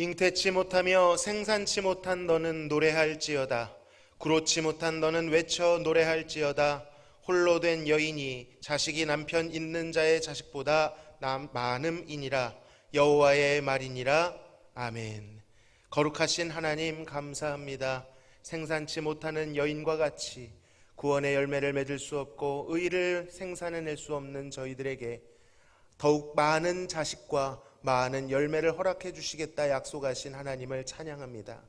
잉태치 못하며 생산치 못한 너는 노래할지어다. 그렇지 못한 너는 외쳐 노래할지어다. 홀로 된 여인이 자식이 남편 있는 자의 자식보다 많음이니라. 여호와의 말이니라. 아멘. 거룩하신 하나님 감사합니다. 생산치 못하는 여인과 같이 구원의 열매를 맺을 수 없고 의를 생산해낼 수 없는 저희들에게 더욱 많은 자식과 많은 열매를 허락해 주시겠다 약속하신 하나님을 찬양합니다.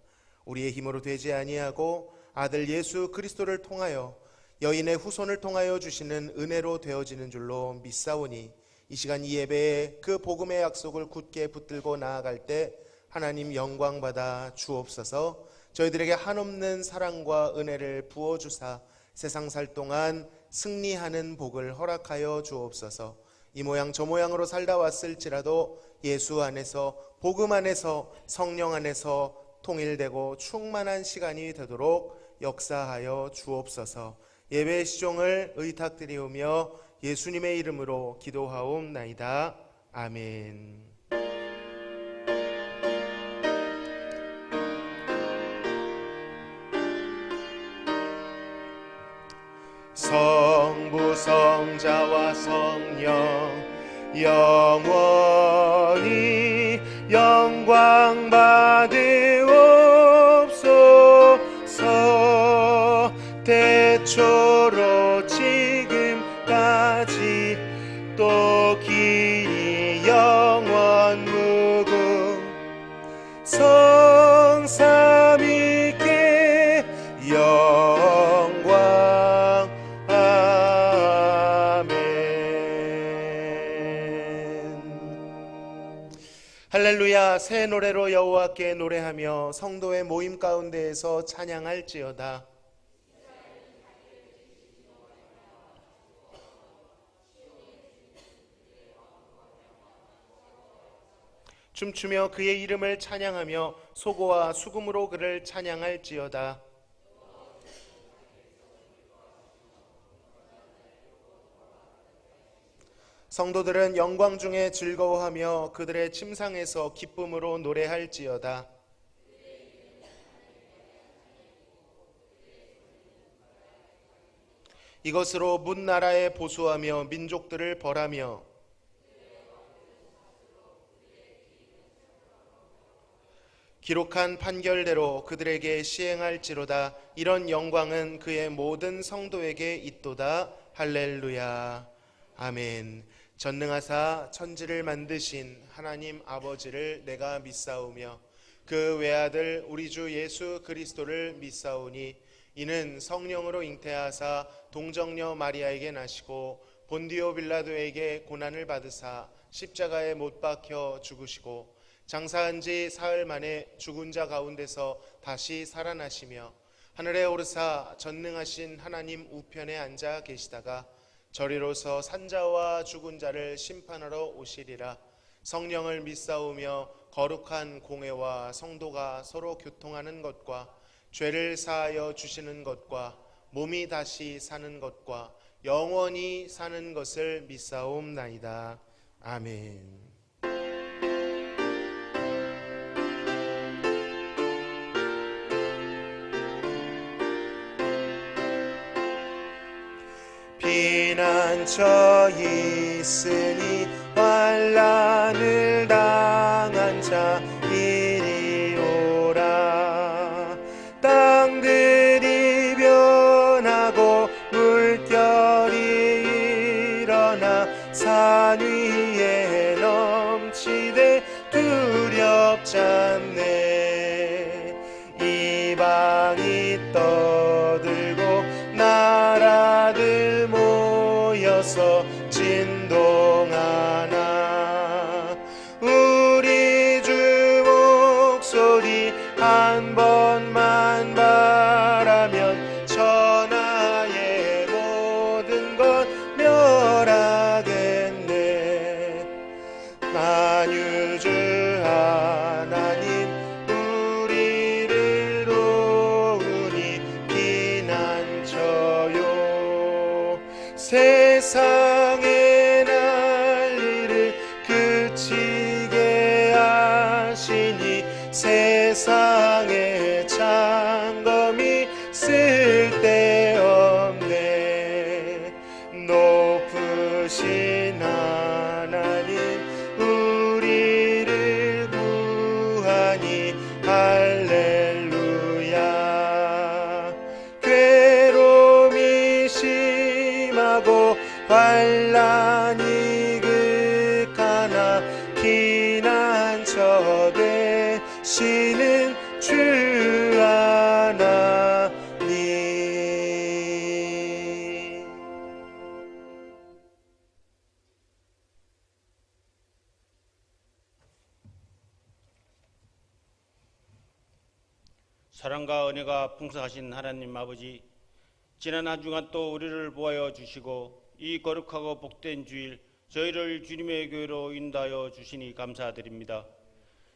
우리의 힘으로 되지 아니하고 아들 예수 그리스도를 통하여 여인의 후손을 통하여 주시는 은혜로 되어지는 줄로 믿사오니 이 시간 이 예배에 그 복음의 약속을 굳게 붙들고 나아갈 때 하나님 영광 받아 주옵소서. 저희들에게 한없는 사랑과 은혜를 부어주사 세상 살 동안 승리하는 복을 허락하여 주옵소서. 이 모양 저 모양으로 살다 왔을지라도 예수 안에서 복음 안에서 성령 안에서 통일되고 충만한 시간이 되도록 역사하여 주옵소서. 예배의 시종을 의탁드리오며 예수님의 이름으로 기도하옵나이다. 아멘. 성부 성자와 성령 영원히 영광 받으옵소서. 태초로 지금까지 또 길이 영원 무궁 성삼위께 영광. 아멘. 할렐루야. 새 노래로 여호와께 노래하며 성도의 모임 가운데에서 찬양할지어다. 춤추며 그의 이름을 찬양하며 소고와 수금으로 그를 찬양할지어다. 성도들은 영광 중에 즐거워하며 그들의 침상에서 기쁨으로 노래할지어다. 이것으로 문나라에 보수하며 민족들을 벌하며 기록한 판결대로 그들에게 시행할지로다. 이런 영광은 그의 모든 성도에게 있도다. 할렐루야. 아멘. 전능하사 천지를 만드신 하나님 아버지를 내가 믿사오며 그 외아들 우리 주 예수 그리스도를 믿사오니 이는 성령으로 잉태하사 동정녀 마리아에게 나시고 본디오 빌라도에게 고난을 받으사 십자가에 못 박혀 죽으시고 장사한 지 사흘 만에 죽은 자 가운데서 다시 살아나시며 하늘에 오르사 전능하신 하나님 우편에 앉아 계시다가 저리로서 산자와 죽은 자를 심판하러 오시리라. 성령을 믿사오며 거룩한 공회와 성도가 서로 교통하는 것과 죄를 사하여 주시는 것과 몸이 다시 사는 것과 영원히 사는 것을 믿사옵나이다. 아멘. 피난처 있으니 환난을 당한 자 이리 오라. 땅들이 변하고 물결이 일어나 산 위에 넘치되 두렵지 않네. 이방이 떠들고 나라들 모여서 진동하나. 우리 주 목소리 한 번만 바라면 천하의 모든 것 멸하겠네. 만유주 하나님 우리를 도우니 피난처요. 세상 세상에 창검이 쓸데없네. 높으신 하나님 우리를 구하니 할렐루야. 괴로움이 심하고 환난이 극하나 피난처 되시는 주 하나님. 사랑과 은혜가 풍성하신 하나님 아버지, 지난 한 주간 또 우리를 보아여 주시고 이 거룩하고 복된 주일 저희를 주님의 교회로 인도하여 주시니 감사드립니다.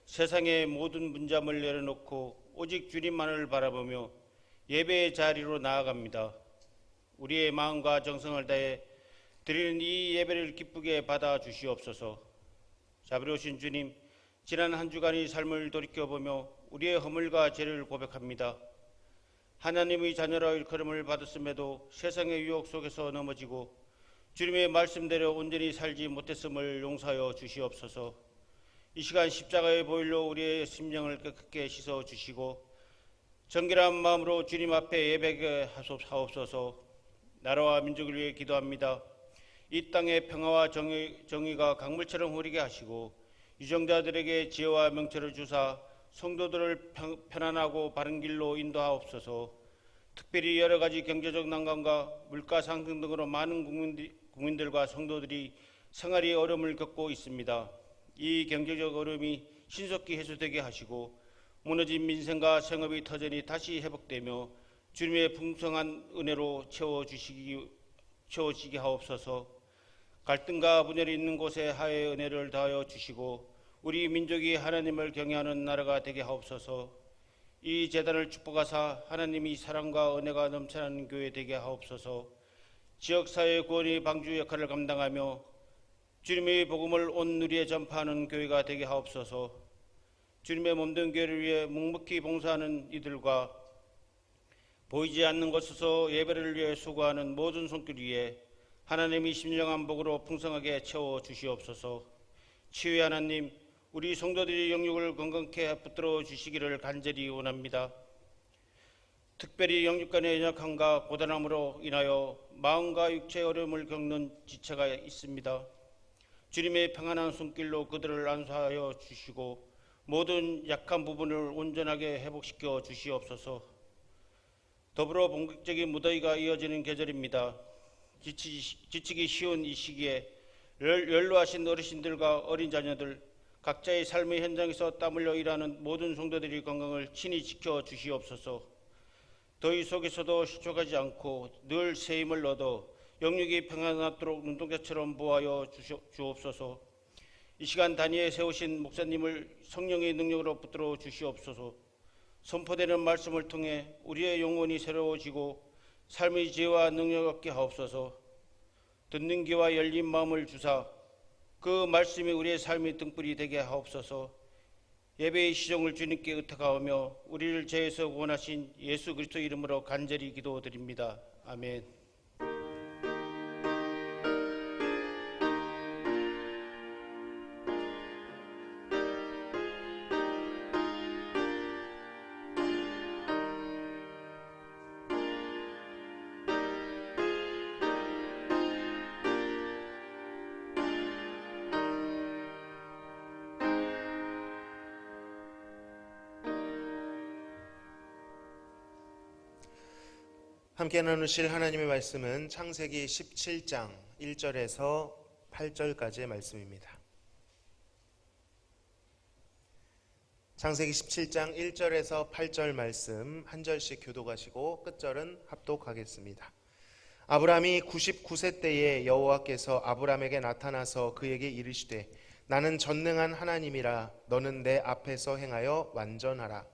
세상의 모든 분잠을 내려놓고 오직 주님만을 바라보며 예배의 자리로 나아갑니다. 우리의 마음과 정성을 다해 드리는 이 예배를 기쁘게 받아 주시옵소서. 자비로우신 주님, 지난 한 주간의 삶을 돌이켜보며 우리의 허물과 죄를 고백합니다. 하나님의 자녀라 일컬음을 받았음에도 세상의 유혹 속에서 넘어지고 주님의 말씀대로 온전히 살지 못했음을 용서하여 주시옵소서. 이 시간 십자가의 보혈로 우리의 심령을 깨끗게 씻어 주시고 정결한 마음으로 주님 앞에 예배하게 하옵소서. 나라와 민족을 위해 기도합니다. 이 땅의 평화와 정의가 강물처럼 흐르게 하시고 유정자들에게 지혜와 명철을 주사 성도들을 편안하고 바른 길로 인도하옵소서. 특별히 여러 가지 경제적 난관과 물가 상승 등으로 많은 국민들과 성도들이 생활이 어려움을 겪고 있습니다. 이 경제적 어려움이 신속히 해소되게 하시고 무너진 민생과 생업이 터전히 다시 회복되며 주님의 풍성한 은혜로 채워지게 하옵소서. 갈등과 분열이 있는 곳에 하의 은혜를 더하여 주시고 우리 민족이 하나님을 경외하는 나라가 되게 하옵소서. 이 재단을 축복하사 하나님이 사랑과 은혜가 넘쳐나는 교회 되게 하옵소서. 지역사회 구원의 방주 역할을 감당하며 주님의 복음을 온 누리에 전파하는 교회가 되게 하옵소서. 주님의 몸된 교회를 위해 묵묵히 봉사하는 이들과 보이지 않는 곳에서 예배를 위해 수고하는 모든 손길 위에 하나님이 신령한 복으로 풍성하게 채워 주시옵소서. 치유의 하나님, 우리 성도들의 영육을 건강케 붙들어 주시기를 간절히 원합니다. 특별히 영육 간의 연약함과 고단함으로 인하여 마음과 육체의 어려움을 겪는 지체가 있습니다. 주님의 평안한 손길로 그들을 안수하여 주시고 모든 약한 부분을 온전하게 회복시켜 주시옵소서. 더불어 본격적인 무더위가 이어지는 계절입니다. 지치기 쉬운 이 시기에 연로하신 어르신들과 어린 자녀들, 각자의 삶의 현장에서 땀 흘려 일하는 모든 성도들의 건강을 친히 지켜 주시옵소서. 더위 속에서도 실족하지 않고 늘 새 힘을 얻어 영육이 평안하도록 눈동자처럼 보호하여 주옵소서. 이 시간 단위에 세우신 목사님을 성령의 능력으로 붙들어 주시옵소서. 선포되는 말씀을 통해 우리의 영혼이 새로워지고 삶의 지혜와 능력 얻게 하옵소서. 듣는 귀와 열린 마음을 주사 그 말씀이 우리의 삶의 등불이 되게 하옵소서. 예배의 시종을 주님께 의탁하오며 우리를 죄에서 구원하신 예수 그리스도 이름으로 간절히 기도드립니다. 아멘. 함께 나누실 하나님의 말씀은 창세기 17장 1절에서 8절까지의 말씀입니다. 창세기 17장 1절에서 8절 말씀 한 절씩 교독하시고 끝절은 합독하겠습니다. 아브람이 99세 때에 여호와께서 아브람에게 나타나서 그에게 이르시되 나는 전능한 하나님이라 너는 내 앞에서 행하여 완전하라.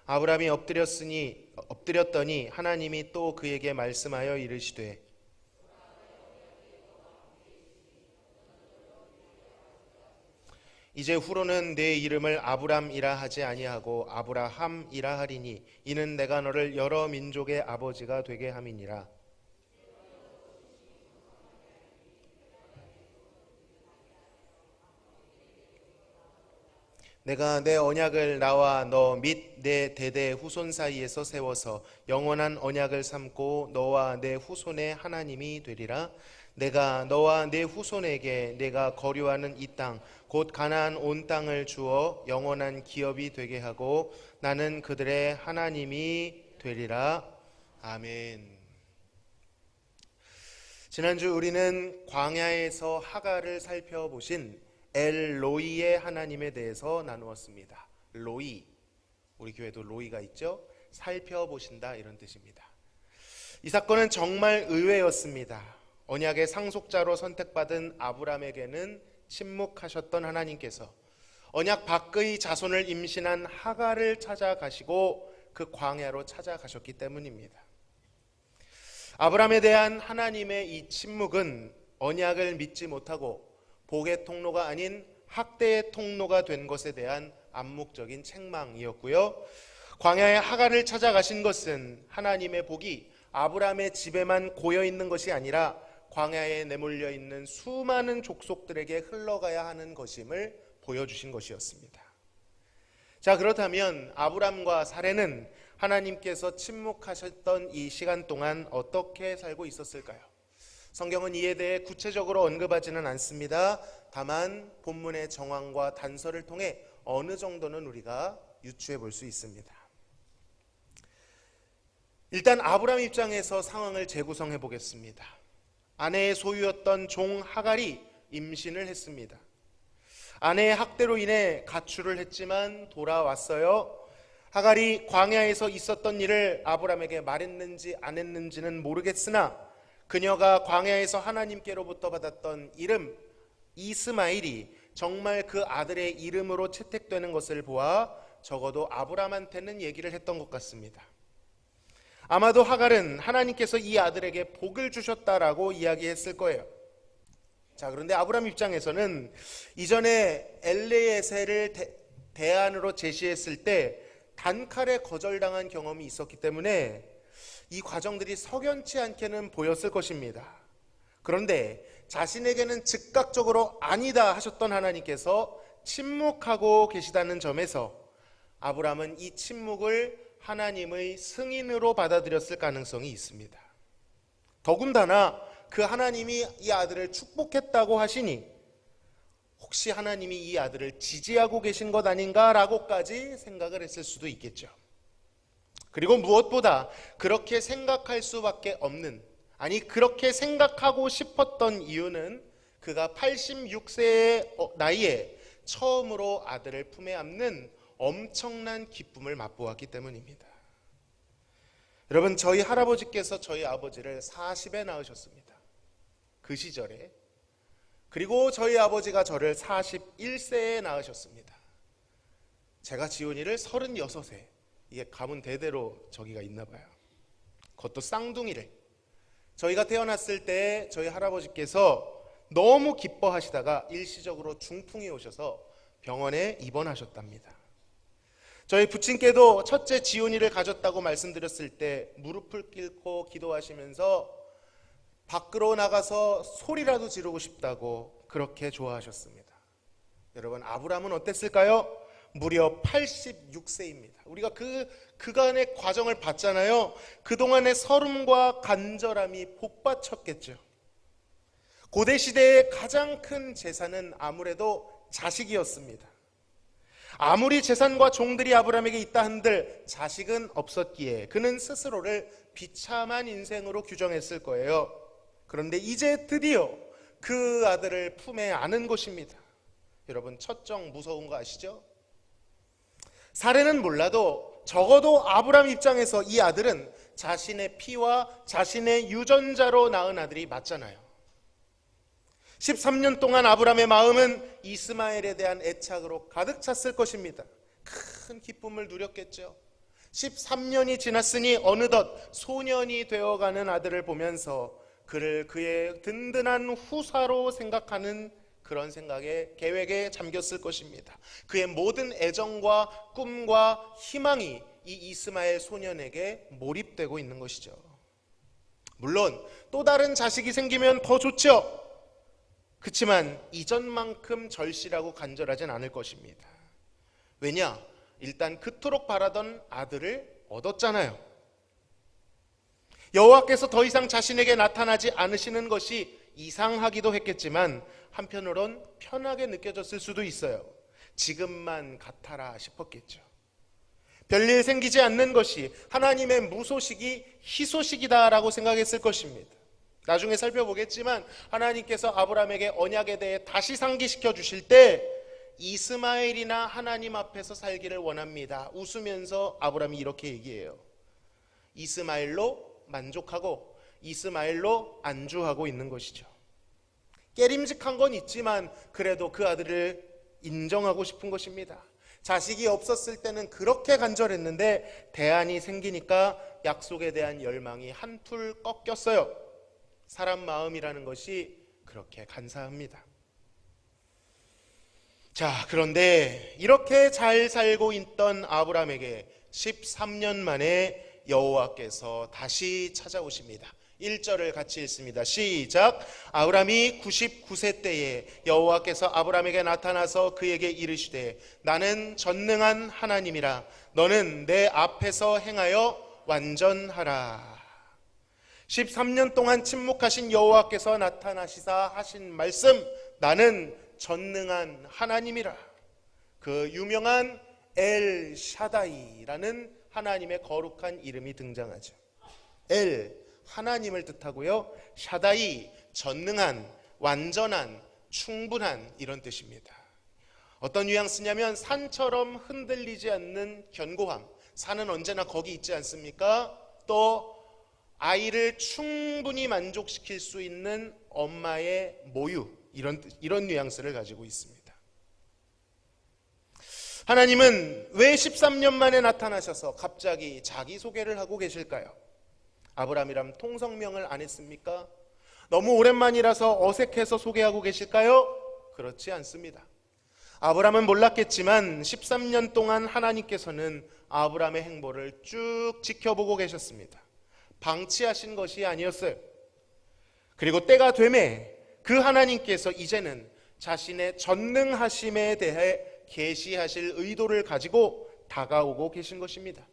아브람이 엎드렸더니 하나님이 또 그에게 말씀하여 이르시되 이제 후로는 내 이름을 아브람이라 하지 아니하고 아브라함이라 하리니 이는 내가 너를 여러 민족의 아버지가 되게 함이니라. 내가 내 언약을 나와 너 및 내 대대 후손 사이에서 세워서 영원한 언약을 삼고 너와 내 후손의 하나님이 되리라. 내가 너와 내 후손에게 내가 거류하는 이 땅 곧 가나안 온 땅을 주어 영원한 기업이 되게 하고 나는 그들의 하나님이 되리라. 아멘. 지난주 우리는 광야에서 하갈을 살펴보신 엘로이의 하나님에 대해서 나누었습니다. 로이, 우리 교회도 로이가 있죠? 살펴보신다 이런 뜻입니다. 이 사건은 정말 의외였습니다. 언약의 상속자로 선택받은 아브람에게는 침묵하셨던 하나님께서 언약 밖의 자손을 임신한 하갈을 찾아가시고 그 광야로 찾아가셨기 때문입니다. 아브람에 대한 하나님의 이 침묵은 언약을 믿지 못하고 복의 통로가 아닌 학대의 통로가 된 것에 대한 암묵적인 책망이었고요. 광야의 하갈을 찾아가신 것은 하나님의 복이 아브람의 집에만 고여 있는 것이 아니라 광야에 내몰려 있는 수많은 족속들에게 흘러가야 하는 것임을 보여주신 것이었습니다. 자, 그렇다면 아브람과 사레는 하나님께서 침묵하셨던 이 시간 동안 어떻게 살고 있었을까요? 성경은 이에 대해 구체적으로 언급하지는 않습니다. 다만 본문의 정황과 단서를 통해 어느 정도는 우리가 유추해 볼 수 있습니다. 일단 아브람 입장에서 상황을 재구성해 보겠습니다. 아내의 소유였던 종 하갈이 임신을 했습니다. 아내의 학대로 인해 가출을 했지만 돌아왔어요. 하갈이 광야에서 있었던 일을 아브람에게 말했는지 안 했는지는 모르겠으나 그녀가 광야에서 하나님께로부터 받았던 이름 이스마일이 정말 그 아들의 이름으로 채택되는 것을 보아 적어도 아브람한테는 얘기를 했던 것 같습니다. 아마도 하갈은 하나님께서 이 아들에게 복을 주셨다라고 이야기했을 거예요. 자, 그런데 아브람 입장에서는 이전에 엘레예셀을 대안으로 제시했을 때 단칼에 거절당한 경험이 있었기 때문에 이 과정들이 석연치 않게는 보였을 것입니다. 그런데 자신에게는 즉각적으로 아니다 하셨던 하나님께서 침묵하고 계시다는 점에서 아브람은 이 침묵을 하나님의 승인으로 받아들였을 가능성이 있습니다. 더군다나 그 하나님이 이 아들을 축복했다고 하시니 혹시 하나님이 이 아들을 지지하고 계신 것 아닌가라고까지 생각을 했을 수도 있겠죠. 그리고 무엇보다 그렇게 생각할 수밖에 없는, 아니 그렇게 생각하고 싶었던 이유는 그가 86세의 나이에 처음으로 아들을 품에 안는 엄청난 기쁨을 맛보았기 때문입니다. 여러분, 저희 할아버지께서 저희 아버지를 40에 낳으셨습니다. 그 시절에. 그리고 저희 아버지가 저를 41세에 낳으셨습니다. 제가 지훈이를 36세, 이게 가문 대대로 저기가 있나 봐요. 그것도 쌍둥이를. 저희가 태어났을 때 저희 할아버지께서 너무 기뻐하시다가 일시적으로 중풍이 오셔서 병원에 입원하셨답니다. 저희 부친께도 첫째 지훈이를 가졌다고 말씀드렸을 때 무릎을 꿇고 기도하시면서 밖으로 나가서 소리라도 지르고 싶다고 그렇게 좋아하셨습니다. 여러분, 아브람은 어땠을까요? 무려 86세입니다. 우리가 그간의 과정을 봤잖아요. 그동안의 서름과 간절함이 복받쳤겠죠. 고대 시대의 가장 큰 재산은 아무래도 자식이었습니다. 아무리 재산과 종들이 아브람에게 있다 한들 자식은 없었기에 그는 스스로를 비참한 인생으로 규정했을 거예요. 그런데 이제 드디어 그 아들을 품에 안은 것입니다. 여러분, 첫정 무서운 거 아시죠? 사례는 몰라도 적어도 아브람 입장에서 이 아들은 자신의 피와 자신의 유전자로 낳은 아들이 맞잖아요. 13년 동안 아브람의 마음은 이스마엘에 대한 애착으로 가득 찼을 것입니다. 큰 기쁨을 누렸겠죠. 13년이 지났으니 어느덧 소년이 되어가는 아들을 보면서 그를 그의 든든한 후사로 생각하는 그런 생각에 계획에 잠겼을 것입니다. 그의 모든 애정과 꿈과 희망이 이 이스마엘 소년에게 몰입되고 있는 것이죠. 물론 또 다른 자식이 생기면 더 좋죠. 그렇지만 이전만큼 절실하고 간절하진 않을 것입니다. 왜냐? 일단 그토록 바라던 아들을 얻었잖아요. 여호와께서 더 이상 자신에게 나타나지 않으시는 것이 이상하기도 했겠지만 한편으론 편하게 느껴졌을 수도 있어요. 지금만 같아라 싶었겠죠. 별일 생기지 않는 것이 하나님의 무소식이 희소식이다라고 생각했을 것입니다. 나중에 살펴보겠지만 하나님께서 아브라함에게 언약에 대해 다시 상기시켜 주실 때 이스마엘이나 하나님 앞에서 살기를 원합니다. 웃으면서 아브라함이 이렇게 얘기해요. 이스마엘로 만족하고 이스마엘로 안주하고 있는 것이죠. 깨림직한 건 있지만 그래도 그 아들을 인정하고 싶은 것입니다. 자식이 없었을 때는 그렇게 간절했는데 대안이 생기니까 약속에 대한 열망이 한풀 꺾였어요. 사람 마음이라는 것이 그렇게 간사합니다. 자, 그런데 이렇게 잘 살고 있던 아브라함에게 13년 만에 여호와께서 다시 찾아오십니다. 1절을 같이 읽습니다. 시작. 아브라함이 99세 때에 여호와께서 아브라함에게 나타나서 그에게 이르시되 나는 전능한 하나님이라 너는 내 앞에서 행하여 완전하라. 13년 동안 침묵하신 여호와께서 나타나시사 하신 말씀, 나는 전능한 하나님이라. 그 유명한 엘 샤다이라는 하나님의 거룩한 이름이 등장하죠. 엘, 하나님을 뜻하고요. 샤다이, 전능한, 완전한, 충분한 이런 뜻입니다. 어떤 뉘앙스냐면 산처럼 흔들리지 않는 견고함. 산은 언제나 거기 있지 않습니까? 또 아이를 충분히 만족시킬 수 있는 엄마의 모유, 이런 뉘앙스를 가지고 있습니다. 하나님은 왜 13년 만에 나타나셔서 갑자기 자기소개를 하고 계실까요? 아브라함이랑 통성명을 안 했습니까? 너무 오랜만이라서 어색해서 소개하고 계실까요? 그렇지 않습니다. 아브라함은 몰랐겠지만 13년 동안 하나님께서는 아브라함의 행보를 쭉 지켜보고 계셨습니다. 방치하신 것이 아니었어요. 그리고 때가 되매 그 하나님께서 이제는 자신의 전능하심에 대해 계시하실 의도를 가지고 다가오고 계신 것입니다.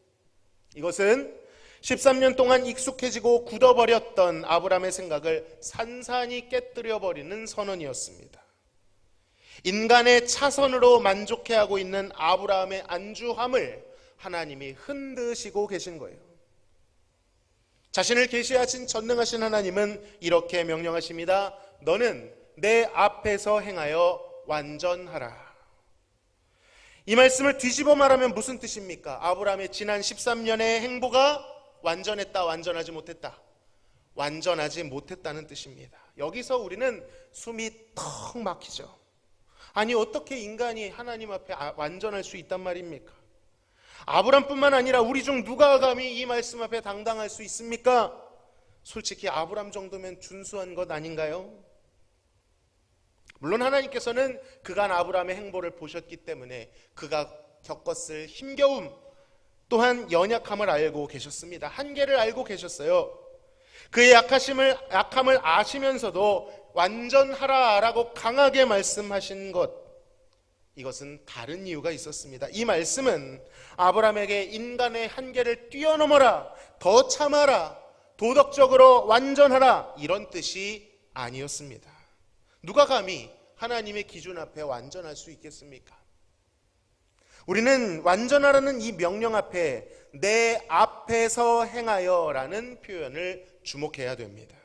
이것은 13년 동안 익숙해지고 굳어버렸던 아브라함의 생각을 산산이 깨뜨려버리는 선언이었습니다. 인간의 차선으로 만족해하고 있는 아브라함의 안주함을 하나님이 흔드시고 계신 거예요. 자신을 계시하신 전능하신 하나님은 이렇게 명령하십니다. 너는 내 앞에서 행하여 완전하라. 이 말씀을 뒤집어 말하면 무슨 뜻입니까? 아브라함의 지난 13년의 행보가 완전했다, 완전하지 못했다? 완전하지 못했다는 뜻입니다. 여기서 우리는 숨이 턱 막히죠. 아니, 어떻게 인간이 하나님 앞에 완전할 수 있단 말입니까? 아브람뿐만 아니라 우리 중 누가 감히 이 말씀 앞에 당당할 수 있습니까? 솔직히 아브람 정도면 준수한 것 아닌가요? 물론 하나님께서는 그간 아브람의 행보를 보셨기 때문에 그가 겪었을 힘겨움 또한 연약함을 알고 계셨습니다. 한계를 알고 계셨어요. 그의 약함을 아시면서도 완전하라라고 강하게 말씀하신 것, 이것은 다른 이유가 있었습니다. 이 말씀은 아브라함에게 인간의 한계를 뛰어넘어라, 더 참아라, 도덕적으로 완전하라, 이런 뜻이 아니었습니다. 누가 감히 하나님의 기준 앞에 완전할 수 있겠습니까? 우리는 완전하라는 이 명령 앞에 내 앞에서 행하여라는 표현을 주목해야 됩니다.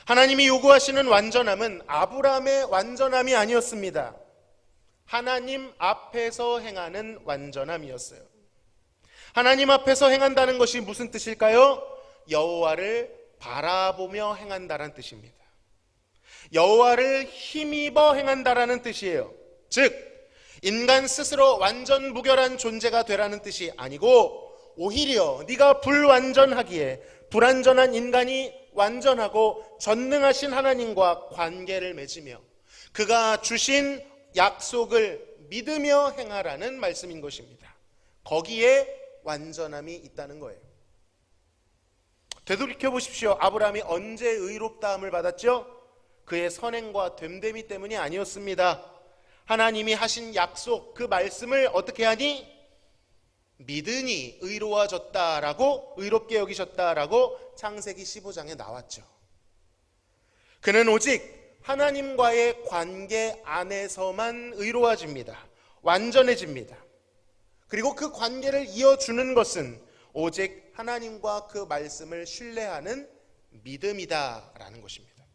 하나님이 요구하시는 완전함은 아브라함의 완전함이 아니었습니다. 하나님 앞에서 행하는 완전함이었어요. 하나님 앞에서 행한다는 것이 무슨 뜻일까요? 여호와를 바라보며 행한다는 뜻입니다. 여호와를 힘입어 행한다라는 뜻이에요. 즉 인간 스스로 완전 무결한 존재가 되라는 뜻이 아니고 오히려 네가 불완전하기에 불완전한 인간이 완전하고 전능하신 하나님과 관계를 맺으며 그가 주신 약속을 믿으며 행하라는 말씀인 것입니다. 거기에 완전함이 있다는 거예요. 되돌이켜 보십시오. 아브라함이 언제 의롭다함을 받았죠? 그의 선행과 됨됨이 때문이 아니었습니다. 하나님이 하신 약속, 그 말씀을 어떻게 하니? 믿으니 의로워졌다라고, 의롭게 여기셨다라고 창세기 15장에 나왔죠. 그는 오직 하나님과의 관계 안에서만 의로워집니다. 완전해집니다. 그리고 그 관계를 이어주는 것은 오직 하나님과 그 말씀을 신뢰하는 믿음이다라는 것입니다.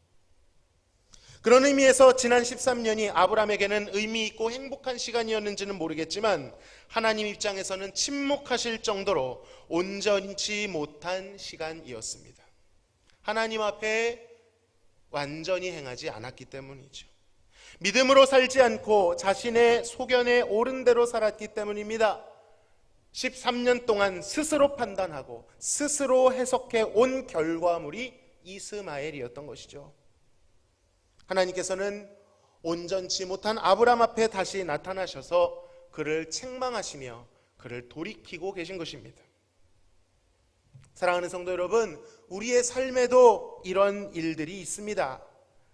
그런 의미에서 지난 13년이 아브라함에게는 의미 있고 행복한 시간이었는지는 모르겠지만 하나님 입장에서는 침묵하실 정도로 온전치 못한 시간이었습니다. 하나님 앞에 완전히 행하지 않았기 때문이죠. 믿음으로 살지 않고 자신의 소견에 옳은 대로 살았기 때문입니다. 13년 동안 스스로 판단하고 스스로 해석해 온 결과물이 이스마엘이었던 것이죠. 하나님께서는 온전치 못한 아브라함 앞에 다시 나타나셔서 그를 책망하시며 그를 돌이키고 계신 것입니다. 사랑하는 성도 여러분, 우리의 삶에도 이런 일들이 있습니다.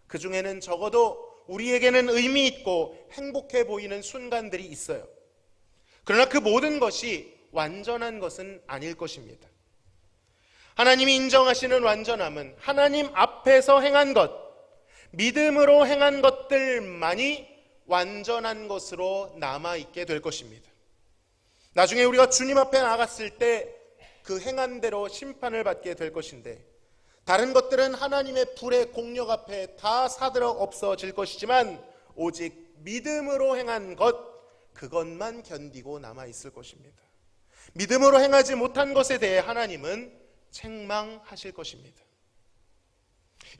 그 중에는 적어도 우리에게는 의미 있고 행복해 보이는 순간들이 있어요. 그러나 그 모든 것이 완전한 것은 아닐 것입니다. 하나님이 인정하시는 완전함은 하나님 앞에서 행한 것, 믿음으로 행한 것들만이 완전한 것으로 남아있게 될 것입니다. 나중에 우리가 주님 앞에 나갔을 때 그 행한 대로 심판을 받게 될 것인데, 다른 것들은 하나님의 불의 공력 앞에 다 사들어 없어질 것이지만 오직 믿음으로 행한 것, 그것만 견디고 남아있을 것입니다. 믿음으로 행하지 못한 것에 대해 하나님은 책망하실 것입니다.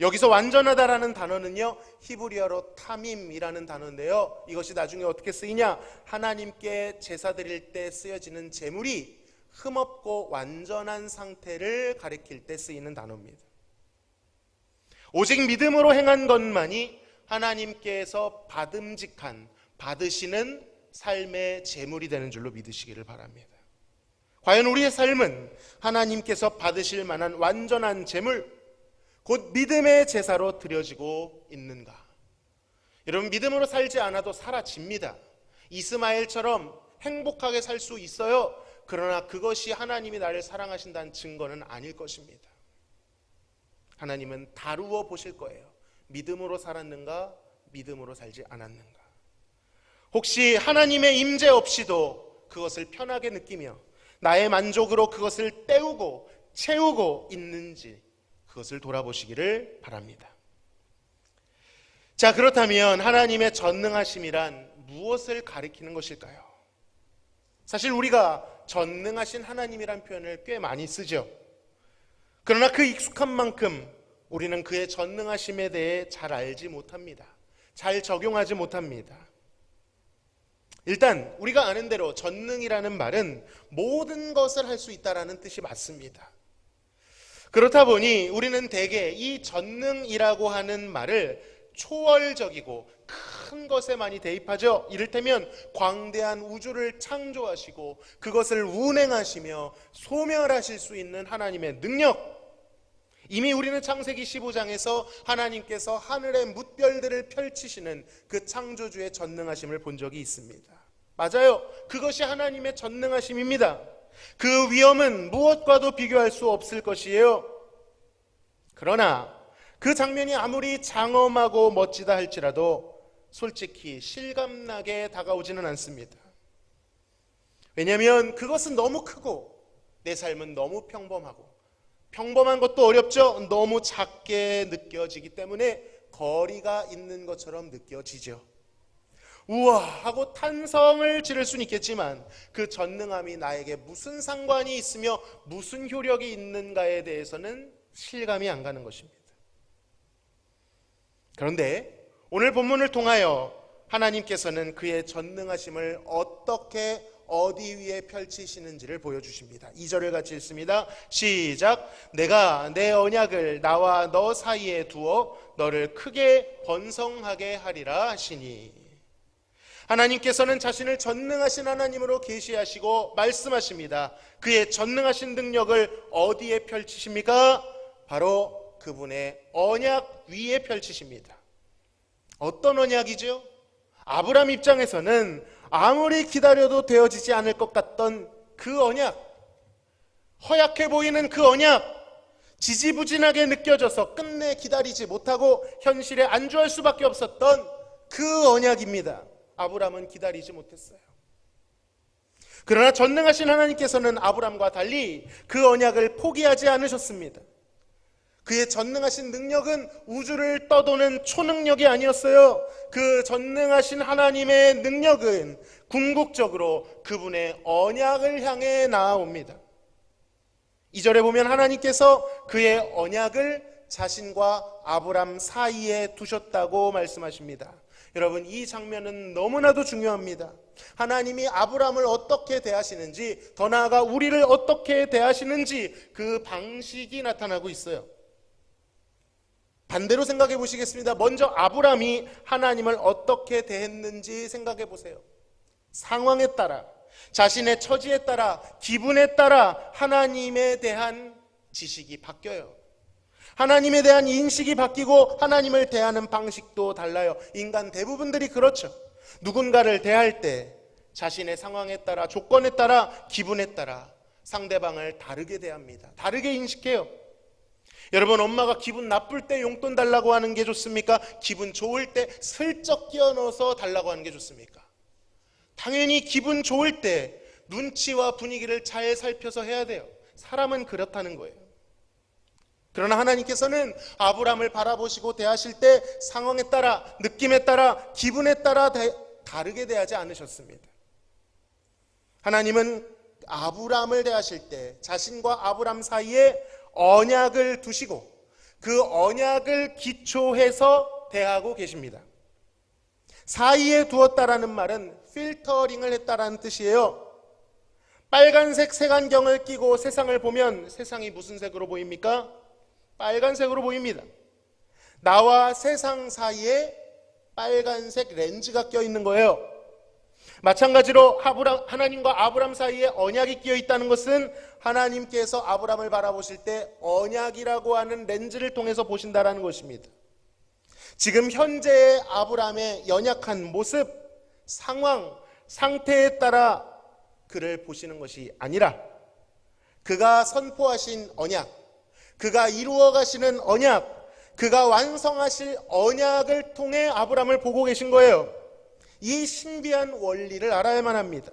여기서 완전하다라는 단어는요, 히브리어로 타밈이라는 단어인데요, 이것이 나중에 어떻게 쓰이냐? 하나님께 제사 드릴 때 쓰여지는 제물이 흠없고 완전한 상태를 가리킬 때 쓰이는 단어입니다. 오직 믿음으로 행한 것만이 하나님께서 받음직한, 받으시는 삶의 제물이 되는 줄로 믿으시기를 바랍니다. 과연 우리의 삶은 하나님께서 받으실 만한 완전한 제물, 곧 믿음의 제사로 드려지고 있는가? 여러분, 믿음으로 살지 않아도 사라집니다. 이스마엘처럼 행복하게 살 수 있어요. 그러나 그것이 하나님이 나를 사랑하신다는 증거는 아닐 것입니다. 하나님은 다루어 보실 거예요. 믿음으로 살았는가, 믿음으로 살지 않았는가. 혹시 하나님의 임재 없이도 그것을 편하게 느끼며 나의 만족으로 그것을 때우고 채우고 있는지 그것을 돌아보시기를 바랍니다. 자, 그렇다면 하나님의 전능하심이란 무엇을 가리키는 것일까요? 사실 우리가 전능하신 하나님이란 표현을 꽤 많이 쓰죠. 그러나 그 익숙한 만큼 우리는 그의 전능하심에 대해 잘 알지 못합니다. 잘 적용하지 못합니다. 일단 우리가 아는 대로 전능이라는 말은 모든 것을 할 수 있다라는 뜻이 맞습니다. 그렇다 보니 우리는 대개 이 전능이라고 하는 말을 초월적이고 큰 것에 많이 대입하죠. 이를테면 광대한 우주를 창조하시고 그것을 운행하시며 소멸하실 수 있는 하나님의 능력, 이미 우리는 창세기 15장에서 하나님께서 하늘의 뭇별들을 펼치시는 그 창조주의 전능하심을 본 적이 있습니다. 맞아요. 그것이 하나님의 전능하심입니다. 그 위엄은 무엇과도 비교할 수 없을 것이에요. 그러나 그 장면이 아무리 장엄하고 멋지다 할지라도 솔직히 실감나게 다가오지는 않습니다. 왜냐하면 그것은 너무 크고 내 삶은 너무 평범하고, 평범한 것도 어렵죠. 너무 작게 느껴지기 때문에 거리가 있는 것처럼 느껴지죠. 우와 하고 탄성을 지를 수는 있겠지만 그 전능함이 나에게 무슨 상관이 있으며 무슨 효력이 있는가에 대해서는 실감이 안 가는 것입니다. 그런데 오늘 본문을 통하여 하나님께서는 그의 전능하심을 어떻게 어디 위에 펼치시는지를 보여주십니다. 2절을 같이 읽습니다. 시작. 내가 내 언약을 나와 너 사이에 두어 너를 크게 번성하게 하리라 하시니. 하나님께서는 자신을 전능하신 하나님으로 계시하시고 말씀하십니다. 그의 전능하신 능력을 어디에 펼치십니까? 바로 그분의 언약 위에 펼치십니다. 어떤 언약이죠? 아브라함 입장에서는 아무리 기다려도 되어지지 않을 것 같던 그 언약, 허약해 보이는 그 언약, 지지부진하게 느껴져서 끝내 기다리지 못하고 현실에 안주할 수밖에 없었던 그 언약입니다. 아브라함은 기다리지 못했어요. 그러나 전능하신 하나님께서는 아브라함과 달리 그 언약을 포기하지 않으셨습니다. 그의 전능하신 능력은 우주를 떠도는 초능력이 아니었어요. 그 전능하신 하나님의 능력은 궁극적으로 그분의 언약을 향해 나아옵니다. 2절에 보면 하나님께서 그의 언약을 자신과 아브람 사이에 두셨다고 말씀하십니다. 여러분, 이 장면은 너무나도 중요합니다. 하나님이 아브람을 어떻게 대하시는지, 더 나아가 우리를 어떻게 대하시는지 그 방식이 나타나고 있어요. 반대로 생각해 보시겠습니다. 먼저 아브람이 하나님을 어떻게 대했는지 생각해 보세요. 상황에 따라, 자신의 처지에 따라, 기분에 따라 하나님에 대한 지식이 바뀌어요. 하나님에 대한 인식이 바뀌고 하나님을 대하는 방식도 달라요. 인간 대부분들이 그렇죠. 누군가를 대할 때 자신의 상황에 따라, 조건에 따라, 기분에 따라 상대방을 다르게 대합니다. 다르게 인식해요. 여러분, 엄마가 기분 나쁠 때 용돈 달라고 하는 게 좋습니까? 기분 좋을 때 슬쩍 끼워 넣어서 달라고 하는 게 좋습니까? 당연히 기분 좋을 때 눈치와 분위기를 잘 살펴서 해야 돼요. 사람은 그렇다는 거예요. 그러나 하나님께서는 아브람을 바라보시고 대하실 때 상황에 따라, 느낌에 따라, 기분에 따라 다르게 대하지 않으셨습니다. 하나님은 아브람을 대하실 때 자신과 아브람 사이에 언약을 두시고 그 언약을 기초해서 대하고 계십니다. 사이에 두었다라는 말은 필터링을 했다라는 뜻이에요. 빨간색 색안경을 끼고 세상을 보면 세상이 무슨 색으로 보입니까? 빨간색으로 보입니다. 나와 세상 사이에 빨간색 렌즈가 껴있는 거예요. 마찬가지로 하나님과 아브람 사이에 언약이 끼어 있다는 것은 하나님께서 아브람을 바라보실 때 언약이라고 하는 렌즈를 통해서 보신다라는 것입니다. 지금 현재의 아브람의 연약한 모습, 상황, 상태에 따라 그를 보시는 것이 아니라 그가 선포하신 언약, 그가 이루어 가시는 언약, 그가 완성하실 언약을 통해 아브람을 보고 계신 거예요. 이 신비한 원리를 알아야만 합니다.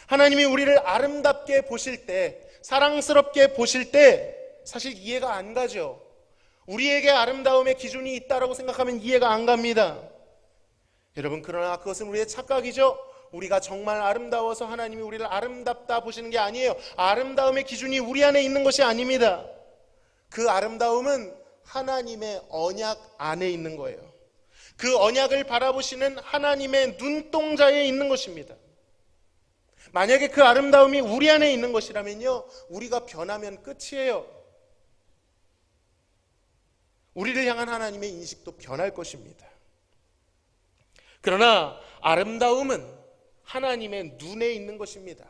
하나님이 우리를 아름답게 보실 때, 사랑스럽게 보실 때 사실 이해가 안 가죠. 우리에게 아름다움의 기준이 있다라고 생각하면 이해가 안 갑니다. 여러분, 그러나 그것은 우리의 착각이죠. 우리가 정말 아름다워서 하나님이 우리를 아름답다 보시는 게 아니에요. 아름다움의 기준이 우리 안에 있는 것이 아닙니다. 그 아름다움은 하나님의 언약 안에 있는 거예요. 그 언약을 바라보시는 하나님의 눈동자에 있는 것입니다. 만약에 그 아름다움이 우리 안에 있는 것이라면요, 우리가 변하면 끝이에요. 우리를 향한 하나님의 인식도 변할 것입니다. 그러나 아름다움은 하나님의 눈에 있는 것입니다.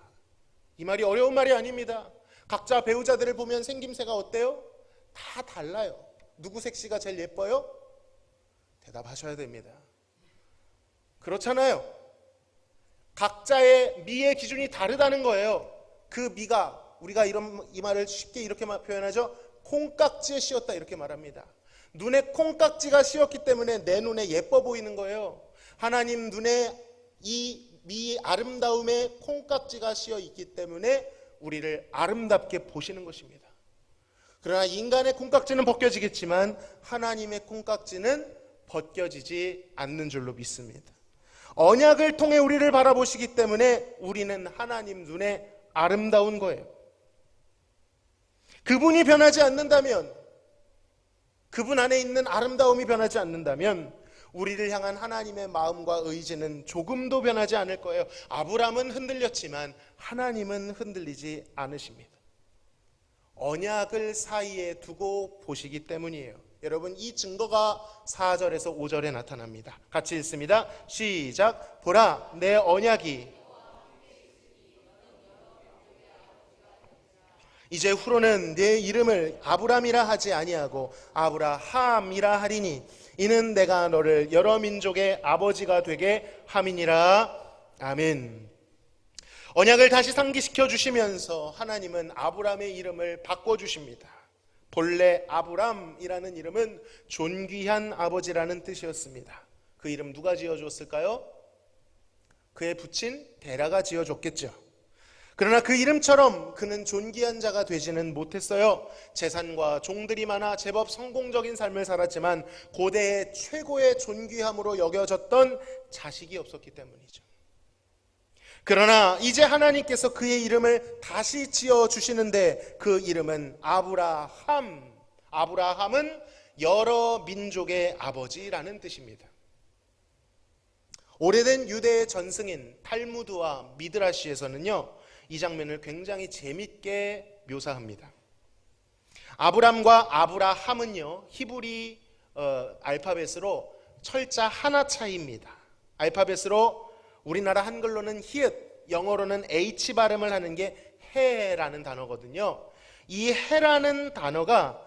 이 말이 어려운 말이 아닙니다. 각자 배우자들을 보면 생김새가 어때요? 다 달라요. 누구 색시가 제일 예뻐요? 대답하셔야 됩니다. 그렇잖아요. 각자의 미의 기준이 다르다는 거예요. 그 미가, 우리가 이 말을 쉽게 이렇게 표현하죠. 콩깍지에 씌었다 이렇게 말합니다. 눈에 콩깍지가 씌었기 때문에 내 눈에 예뻐 보이는 거예요. 하나님 눈에 이 미 아름다움에 콩깍지가 씌어 있기 때문에 우리를 아름답게 보시는 것입니다. 그러나 인간의 콩깍지는 벗겨지겠지만 하나님의 콩깍지는 벗겨지지 않는 줄로 믿습니다. 언약을 통해 우리를 바라보시기 때문에 우리는 하나님 눈에 아름다운 거예요. 그분이 변하지 않는다면, 그분 안에 있는 아름다움이 변하지 않는다면 우리를 향한 하나님의 마음과 의지는 조금도 변하지 않을 거예요. 아브라함은 흔들렸지만 하나님은 흔들리지 않으십니다. 언약을 사이에 두고 보시기 때문이에요. 여러분, 이 증거가 4절에서 5절에 나타납니다. 같이 읽습니다. 시작. 보라, 내 언약이 이제 후로는 내 이름을 아브람이라 하지 아니하고 아브라함이라 하리니 이는 내가 너를 여러 민족의 아버지가 되게 함이니라. 아멘. 언약을 다시 상기시켜 주시면서 하나님은 아브람의 이름을 바꿔주십니다. 본래 아브람이라는 이름은 존귀한 아버지라는 뜻이었습니다. 그 이름 누가 지어줬을까요? 그의 부친 데라가 지어줬겠죠. 그러나 그 이름처럼 그는 존귀한 자가 되지는 못했어요. 재산과 종들이 많아 제법 성공적인 삶을 살았지만 고대의 최고의 존귀함으로 여겨졌던 자식이 없었기 때문이죠. 그러나 이제 하나님께서 그의 이름을 다시 지어주시는데 그 이름은 아브라함. 아브라함은 여러 민족의 아버지라는 뜻입니다. 오래된 유대의 전승인 탈무드와 미드라시에서는요, 이 장면을 굉장히 재밌게 묘사합니다. 아브람과 아브라함은요, 히브리 알파벳으로 철자 하나 차이입니다. 알파벳으로 우리나라 한글로는 히읗, 영어로는 H 발음을 하는 게 해라는 단어거든요. 이 해라는 단어가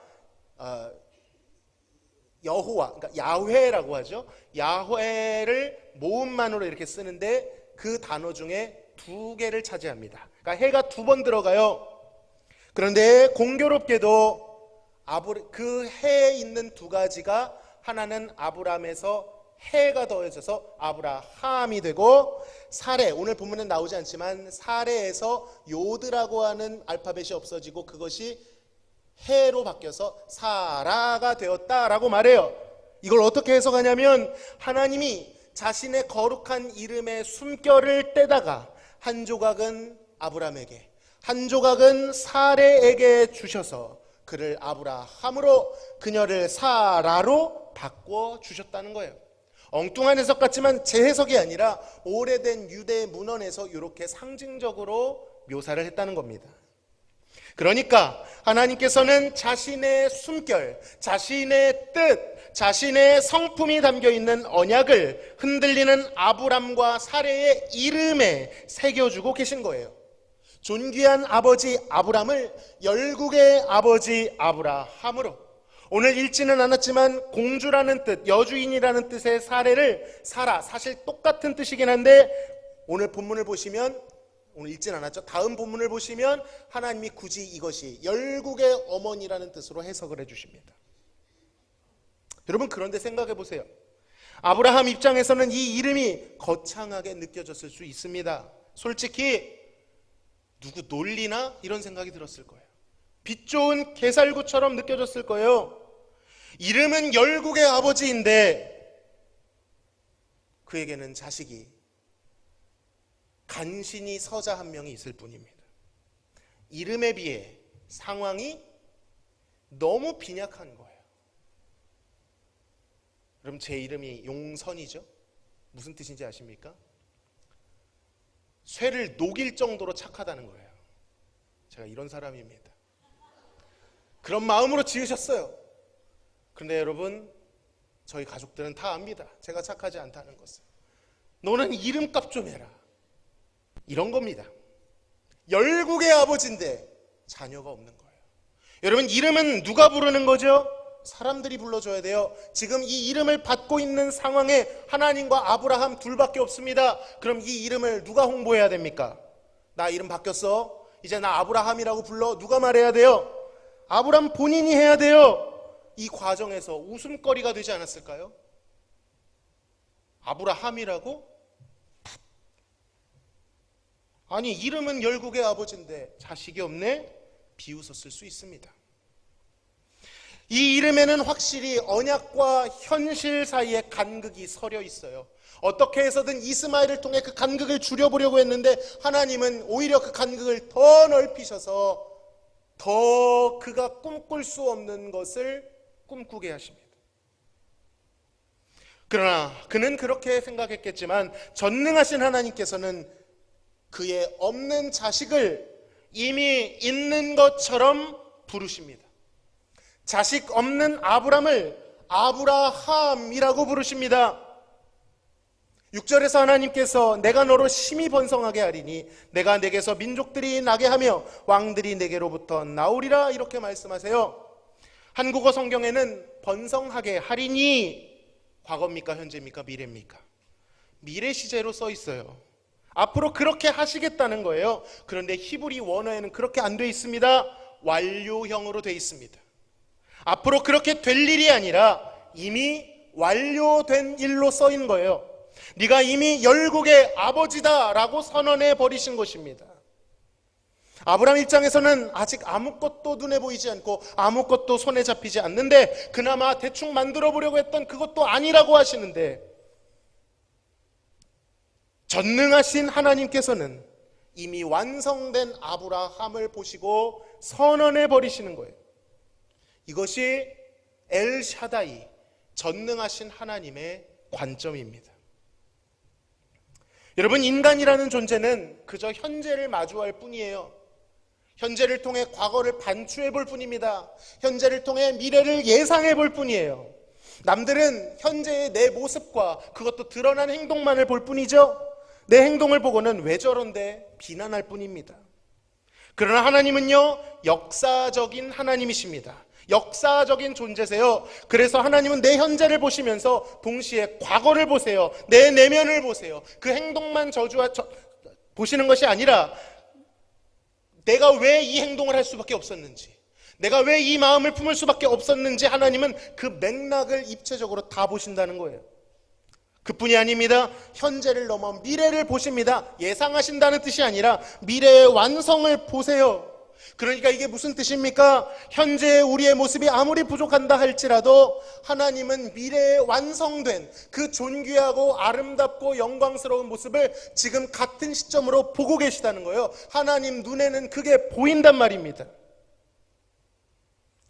여호와, 그러니까 야훼라고 하죠. 야훼를 모음만으로 이렇게 쓰는데 그 단어 중에 2개를 차지합니다. 그러니까 해가 2번 들어가요. 그런데 공교롭게도 그 해에 있는 2가지가 하나는 아브람에서 해가 더해져서 아브라함이 되고, 사레, 오늘 본문은 나오지 않지만 사레에서 요드라고 하는 알파벳이 없어지고 그것이 해로 바뀌어서 사라가 되었다라고 말해요. 이걸 어떻게 해석하냐면 하나님이 자신의 거룩한 이름의 숨결을 떼다가 한 조각은 아브람에게, 한 조각은 사레에게 주셔서 그를 아브라함으로 그녀를 사라로 바꿔 주셨다는 거예요. 엉뚱한 해석 같지만 제 해석이 아니라 오래된 유대 문헌에서 이렇게 상징적으로 묘사를 했다는 겁니다. 그러니까 하나님께서는 자신의 숨결, 자신의 뜻, 자신의 성품이 담겨있는 언약을 흔들리는 아브람과 사레의 이름에 새겨주고 계신 거예요. 존귀한 아버지 아브람을 열국의 아버지 아브라함으로, 오늘 읽지는 않았지만 공주라는 뜻, 여주인이라는 뜻의 사례를 사라, 사실 똑같은 뜻이긴 한데 오늘 본문을 보시면, 오늘 읽지는 않았죠. 다음 본문을 보시면 하나님이 굳이 이것이 열국의 어머니라는 뜻으로 해석을 해주십니다. 여러분, 그런데 생각해 보세요. 아브라함 입장에서는 이 이름이 거창하게 느껴졌을 수 있습니다. 솔직히 누구 놀리나 이런 생각이 들었을 거예요. 빛 좋은 개살구처럼 느껴졌을 거예요. 이름은 열국의 아버지인데 그에게는 자식이 간신히 서자 한 명이 있을 뿐입니다. 이름에 비해 상황이 너무 빈약한 거예요. 그럼 제 이름이 용선이죠? 무슨 뜻인지 아십니까? 쇠를 녹일 정도로 착하다는 거예요. 제가 이런 사람입니다. 그런 마음으로 지으셨어요. 그런데 여러분, 저희 가족들은 다 압니다. 제가 착하지 않다는 것을. 너는 이름값 좀 해라, 이런 겁니다. 열국의 아버지인데 자녀가 없는 거예요. 여러분, 이름은 누가 부르는 거죠? 사람들이 불러줘야 돼요. 지금 이 이름을 받고 있는 상황에 하나님과 아브라함 둘밖에 없습니다. 그럼 이 이름을 누가 홍보해야 됩니까? 나 이름 바뀌었어, 이제 나 아브라함이라고 불러. 누가 말해야 돼요? 아브라함 본인이 해야 돼요. 이 과정에서 웃음거리가 되지 않았을까요? 아브라함이라고? 아니, 이름은 열국의 아버지인데 자식이 없네? 비웃었을 수 있습니다. 이 이름에는 확실히 언약과 현실 사이에 간극이 서려 있어요. 어떻게 해서든 이스마엘을 통해 그 간극을 줄여보려고 했는데 하나님은 오히려 그 간극을 더 넓히셔서 더 그가 꿈꿀 수 없는 것을 꿈꾸게 하십니다. 그러나 그는 그렇게 생각했겠지만 전능하신 하나님께서는 그의 없는 자식을 이미 있는 것처럼 부르십니다. 자식 없는 아브람을 아브라함이라고 부르십니다. 6절에서 하나님께서 내가 너로 심히 번성하게 하리니 내가 내게서 민족들이 나게 하며 왕들이 내게로부터 나오리라 이렇게 말씀하세요. 한국어 성경에는 번성하게 하리니 과거입니까 현재입니까 미래입니까? 미래 시제로 써 있어요. 앞으로 그렇게 하시겠다는 거예요. 그런데 히브리 원어에는 그렇게 안 돼 있습니다. 완료형으로 돼 있습니다. 앞으로 그렇게 될 일이 아니라 이미 완료된 일로 써인 거예요. 네가 이미 열국의 아버지다라고 선언해 버리신 것입니다. 아브라함 입장에서는 아직 아무것도 눈에 보이지 않고 아무것도 손에 잡히지 않는데 그나마 대충 만들어 보려고 했던 그것도 아니라고 하시는데 전능하신 하나님께서는 이미 완성된 아브라함을 보시고 선언해 버리시는 거예요. 이것이 엘샤다이, 전능하신 하나님의 관점입니다. 여러분, 인간이라는 존재는 그저 현재를 마주할 뿐이에요. 현재를 통해 과거를 반추해 볼 뿐입니다. 현재를 통해 미래를 예상해 볼 뿐이에요. 남들은 현재의 내 모습과 그것도 드러난 행동만을 볼 뿐이죠. 내 행동을 보고는 왜 저런데 비난할 뿐입니다. 그러나 하나님은요, 역사적인 하나님이십니다. 역사적인 존재세요. 그래서 하나님은 내 현재를 보시면서 동시에 과거를 보세요. 내 내면을 보세요. 그 행동만 보시는 것이 아니라 내가 왜 이 행동을 할 수밖에 없었는지, 내가 왜 이 마음을 품을 수밖에 없었는지 하나님은 그 맥락을 입체적으로 다 보신다는 거예요. 그뿐이 아닙니다. 현재를 넘어 미래를 보십니다. 예상하신다는 뜻이 아니라 미래의 완성을 보세요. 그러니까 이게 무슨 뜻입니까? 현재의 우리의 모습이 아무리 부족한다 할지라도 하나님은 미래에 완성된 그 존귀하고 아름답고 영광스러운 모습을 지금 같은 시점으로 보고 계시다는 거예요. 하나님 눈에는 그게 보인단 말입니다.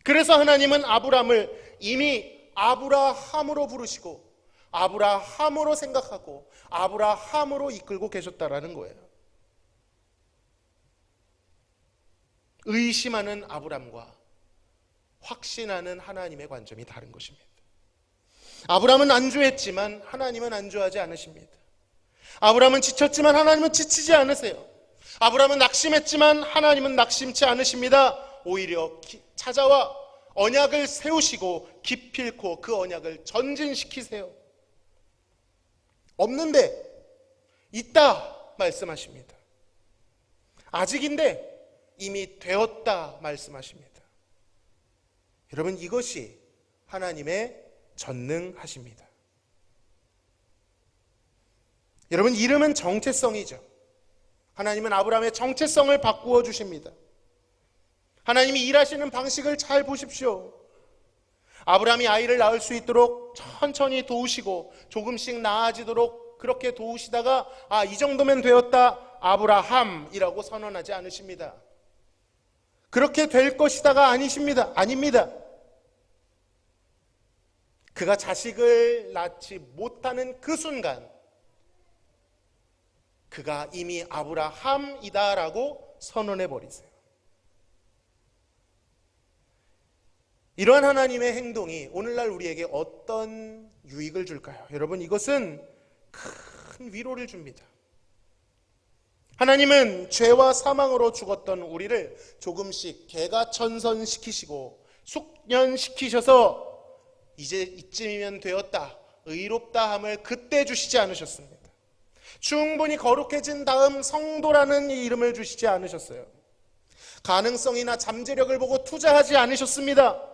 그래서 하나님은 아브람을 이미 아브라함으로 부르시고 아브라함으로 생각하고 아브라함으로 이끌고 계셨다라는 거예요. 의심하는 아브람과 확신하는 하나님의 관점이 다른 것입니다. 아브람은 안주했지만 하나님은 안주하지 않으십니다. 아브람은 지쳤지만 하나님은 지치지 않으세요. 아브람은 낙심했지만 하나님은 낙심치 않으십니다. 오히려 찾아와 언약을 세우시고 기필코 그 언약을 전진시키세요. 없는데 있다 말씀하십니다. 아직인데 이미 되었다 말씀하십니다. 여러분, 이것이 하나님의 전능하십니다. 여러분, 이름은 정체성이죠. 하나님은 아브라함의 정체성을 바꾸어 주십니다. 하나님이 일하시는 방식을 잘 보십시오. 아브라함이 아이를 낳을 수 있도록 천천히 도우시고 조금씩 나아지도록 그렇게 도우시다가 이 정도면 되었다, 아브라함이라고 선언하지 않으십니다. 그렇게 될 것이다가 아닙니다. 그가 자식을 낳지 못하는 그 순간 그가 이미 아브라함이다라고 선언해 버리세요. 이러한 하나님의 행동이 오늘날 우리에게 어떤 유익을 줄까요? 여러분, 이것은 큰 위로를 줍니다. 하나님은 죄와 사망으로 죽었던 우리를 조금씩 개가천선시키시고 숙련시키셔서 이제 이쯤이면 되었다, 의롭다함을 그때 주시지 않으셨습니다. 충분히 거룩해진 다음 성도라는 이 이름을 주시지 않으셨어요. 가능성이나 잠재력을 보고 투자하지 않으셨습니다.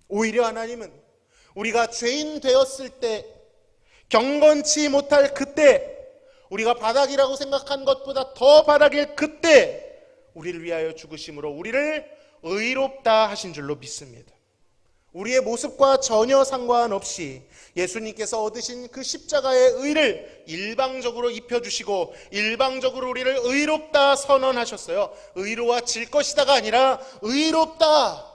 오히려 하나님은 우리가 죄인 되었을 때, 경건치 못할 그때, 우리가 바닥이라고 생각한 것보다 더 바닥일 그때 우리를 위하여 죽으심으로 우리를 의롭다 하신 줄로 믿습니다. 우리의 모습과 전혀 상관없이 예수님께서 얻으신 그 십자가의 의를 일방적으로 입혀주시고 일방적으로 우리를 의롭다 선언하셨어요. 의로워질 것이다가 아니라 의롭다,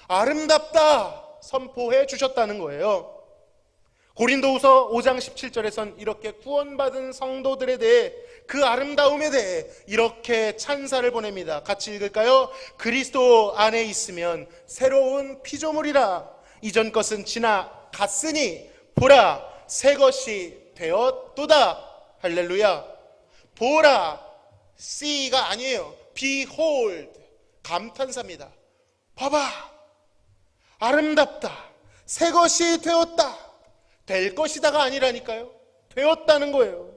아름답다 선포해 주셨다는 거예요. 고린도후서 5장 17절에선 이렇게 구원받은 성도들에 대해 그 아름다움에 대해 이렇게 찬사를 보냅니다. 같이 읽을까요? 그리스도 안에 있으면 새로운 피조물이라. 이전 것은 지나갔으니 보라 새 것이 되었도다. 할렐루야. 보라, see가 아니에요. behold, 감탄사입니다. 봐봐, 아름답다. 새 것이 되었다. 될 것이다가 아니라니까요. 되었다는 거예요.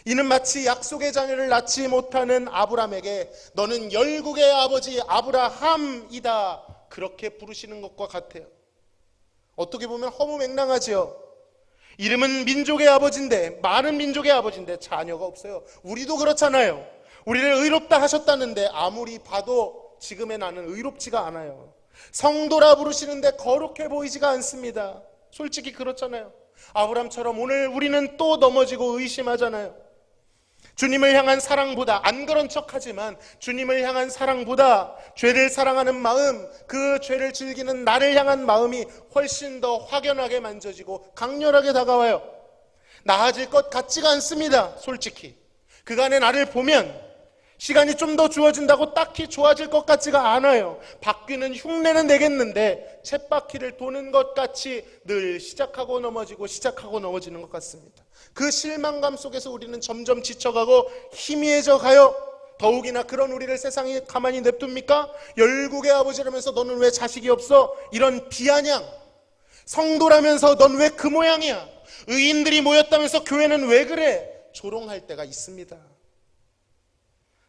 이는 마치 약속의 자녀를 낳지 못하는 아브람에게 너는 열국의 아버지 아브라함이다, 그렇게 부르시는 것과 같아요. 어떻게 보면 허무맹랑하지요. 이름은 민족의 아버지인데, 많은 민족의 아버지인데 자녀가 없어요. 우리도 그렇잖아요. 우리를 의롭다 하셨다는데 아무리 봐도 지금의 나는 의롭지가 않아요. 성도라 부르시는데 거룩해 보이지가 않습니다. 솔직히 그렇잖아요. 아브람처럼 오늘 우리는 또 넘어지고 의심하잖아요. 주님을 향한 사랑보다, 안 그런 척하지만 주님을 향한 사랑보다 죄를 사랑하는 마음, 그 죄를 즐기는 나를 향한 마음이 훨씬 더 확연하게 만져지고 강렬하게 다가와요. 나아질 것 같지가 않습니다. 솔직히 그간의 나를 보면 시간이 좀 더 주어진다고 딱히 좋아질 것 같지가 않아요. 바뀌는 흉내는 내겠는데 쳇바퀴를 도는 것 같이 늘 시작하고 넘어지고 시작하고 넘어지는 것 같습니다. 그 실망감 속에서 우리는 점점 지쳐가고 희미해져 가요. 더욱이나 그런 우리를 세상이 가만히 냅둡니까? 열국의 아버지라면서 너는 왜 자식이 없어? 이런 비아냥. 성도라면서 넌 왜 그 모양이야? 의인들이 모였다면서 교회는 왜 그래? 조롱할 때가 있습니다.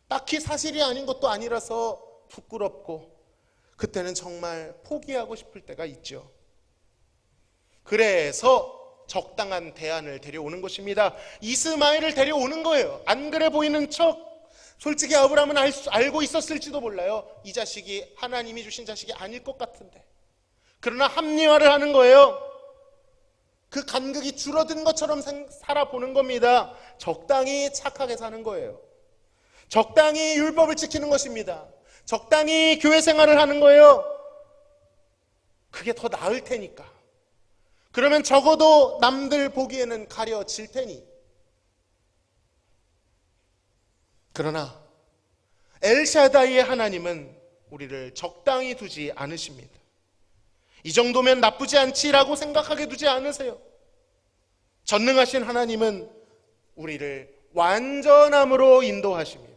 딱히 사실이 아닌 것도 아니라서 부끄럽고 그때는 정말 포기하고 싶을 때가 있죠. 그래서 적당한 대안을 데려오는 것입니다. 이스마엘을 데려오는 거예요. 안 그래 보이는 척. 솔직히 아브라함은 알고 있었을지도 몰라요. 이 자식이 하나님이 주신 자식이 아닐 것 같은데. 그러나 합리화를 하는 거예요. 그 간극이 줄어든 것처럼 살아보는 겁니다. 적당히 착하게 사는 거예요. 적당히 율법을 지키는 것입니다. 적당히 교회 생활을 하는 거예요. 그게 더 나을 테니까. 그러면 적어도 남들 보기에는 가려질 테니. 그러나 엘샤다이의 하나님은 우리를 적당히 두지 않으십니다. 이 정도면 나쁘지 않지라고 생각하게 두지 않으세요. 전능하신 하나님은 우리를 완전함으로 인도하십니다.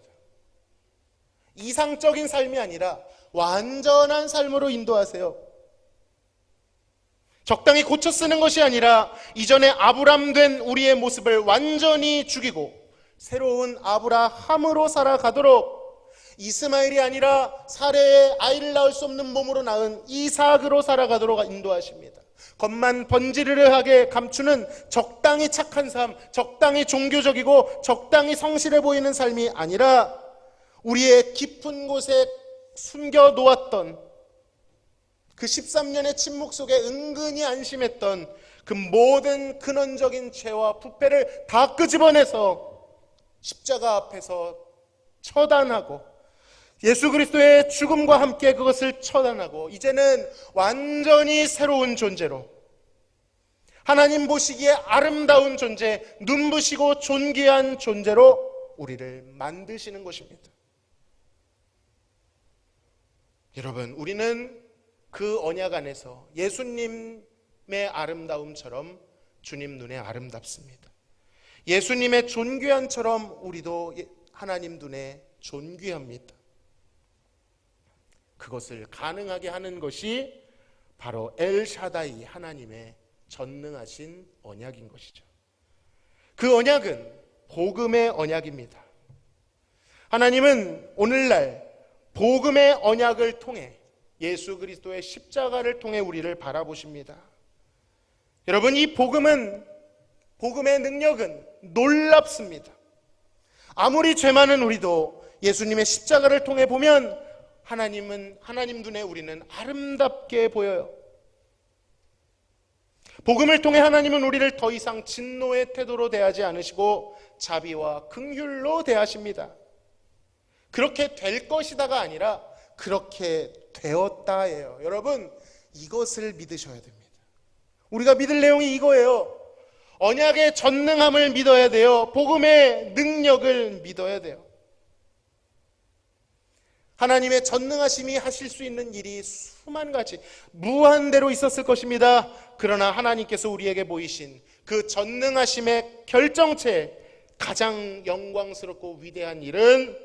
이상적인 삶이 아니라 완전한 삶으로 인도하세요. 적당히 고쳐 쓰는 것이 아니라 이전에 아브람 된 우리의 모습을 완전히 죽이고 새로운 아브라함으로 살아가도록, 이스마엘이 아니라 사레의 아이를 낳을 수 없는 몸으로 낳은 이삭으로 살아가도록 인도하십니다. 겉만 번지르르하게 감추는 적당히 착한 삶, 적당히 종교적이고 적당히 성실해 보이는 삶이 아니라 우리의 깊은 곳에 숨겨놓았던 그 13년의 침묵 속에 은근히 안심했던 그 모든 근원적인 죄와 부패를 다 끄집어내서 십자가 앞에서 처단하고 예수 그리스도의 죽음과 함께 그것을 처단하고 이제는 완전히 새로운 존재로, 하나님 보시기에 아름다운 존재, 눈부시고 존귀한 존재로 우리를 만드시는 것입니다. 여러분, 우리는 그 언약 안에서 예수님의 아름다움처럼 주님 눈에 아름답습니다. 예수님의 존귀함처럼 우리도 하나님 눈에 존귀합니다. 그것을 가능하게 하는 것이 바로 엘샤다이 하나님의 전능하신 언약인 것이죠. 그 언약은 복음의 언약입니다. 하나님은 오늘날 복음의 언약을 통해 예수 그리스도의 십자가를 통해 우리를 바라보십니다. 여러분, 이 복음의 능력은 놀랍습니다. 아무리 죄 많은 우리도 예수님의 십자가를 통해 보면 하나님 눈에 우리는 아름답게 보여요. 복음을 통해 하나님은 우리를 더 이상 진노의 태도로 대하지 않으시고 자비와 긍휼로 대하십니다. 그렇게 될 것이다가 아니라 그렇게 되었다예요. 여러분, 이것을 믿으셔야 됩니다. 우리가 믿을 내용이 이거예요. 언약의 전능함을 믿어야 돼요. 복음의 능력을 믿어야 돼요. 하나님의 전능하심이 하실 수 있는 일이 수만 가지, 무한대로 있었을 것입니다. 그러나 하나님께서 우리에게 보이신 그 전능하심의 결정체, 가장 영광스럽고 위대한 일은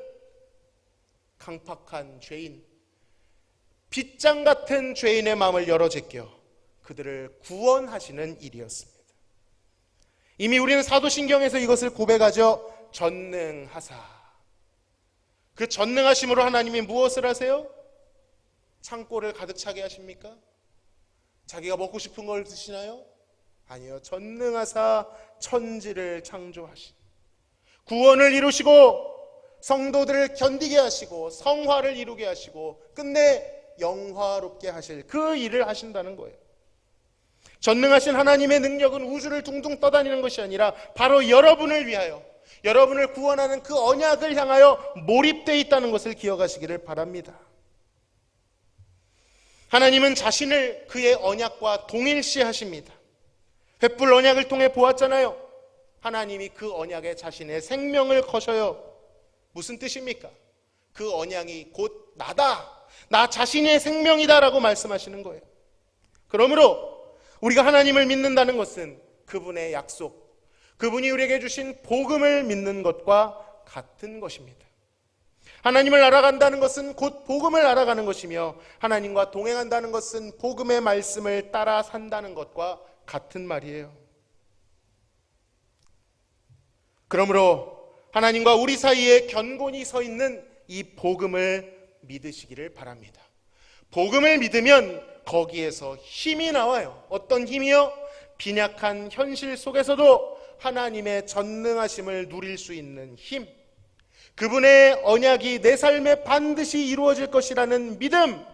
강팍한 죄인, 빗장 같은 죄인의 마음을 열어 제껴 그들을 구원하시는 일이었습니다. 이미 우리는 사도신경에서 이것을 고백하죠. 전능하사. 그 전능하심으로 하나님이 무엇을 하세요? 창고를 가득 차게 하십니까? 자기가 먹고 싶은 걸 드시나요? 아니요. 전능하사 천지를 창조하신, 구원을 이루시고 성도들을 견디게 하시고 성화를 이루게 하시고 끝내 영화롭게 하실 그 일을 하신다는 거예요. 전능하신 하나님의 능력은 우주를 둥둥 떠다니는 것이 아니라 바로 여러분을 위하여, 여러분을 구원하는 그 언약을 향하여 몰입되어 있다는 것을 기억하시기를 바랍니다. 하나님은 자신을 그의 언약과 동일시하십니다. 횃불 언약을 통해 보았잖아요. 하나님이 그 언약에 자신의 생명을 거셔요. 무슨 뜻입니까? 그 언약이 곧 나다, 나 자신의 생명이다라고 말씀하시는 거예요. 그러므로 우리가 하나님을 믿는다는 것은 그분의 약속, 그분이 우리에게 주신 복음을 믿는 것과 같은 것입니다. 하나님을 알아간다는 것은 곧 복음을 알아가는 것이며, 하나님과 동행한다는 것은 복음의 말씀을 따라 산다는 것과 같은 말이에요. 그러므로 하나님과 우리 사이에 견고히 서 있는 이 복음을 믿으시기를 바랍니다. 복음을 믿으면 거기에서 힘이 나와요. 어떤 힘이요? 빈약한 현실 속에서도 하나님의 전능하심을 누릴 수 있는 힘, 그분의 언약이 내 삶에 반드시 이루어질 것이라는 믿음,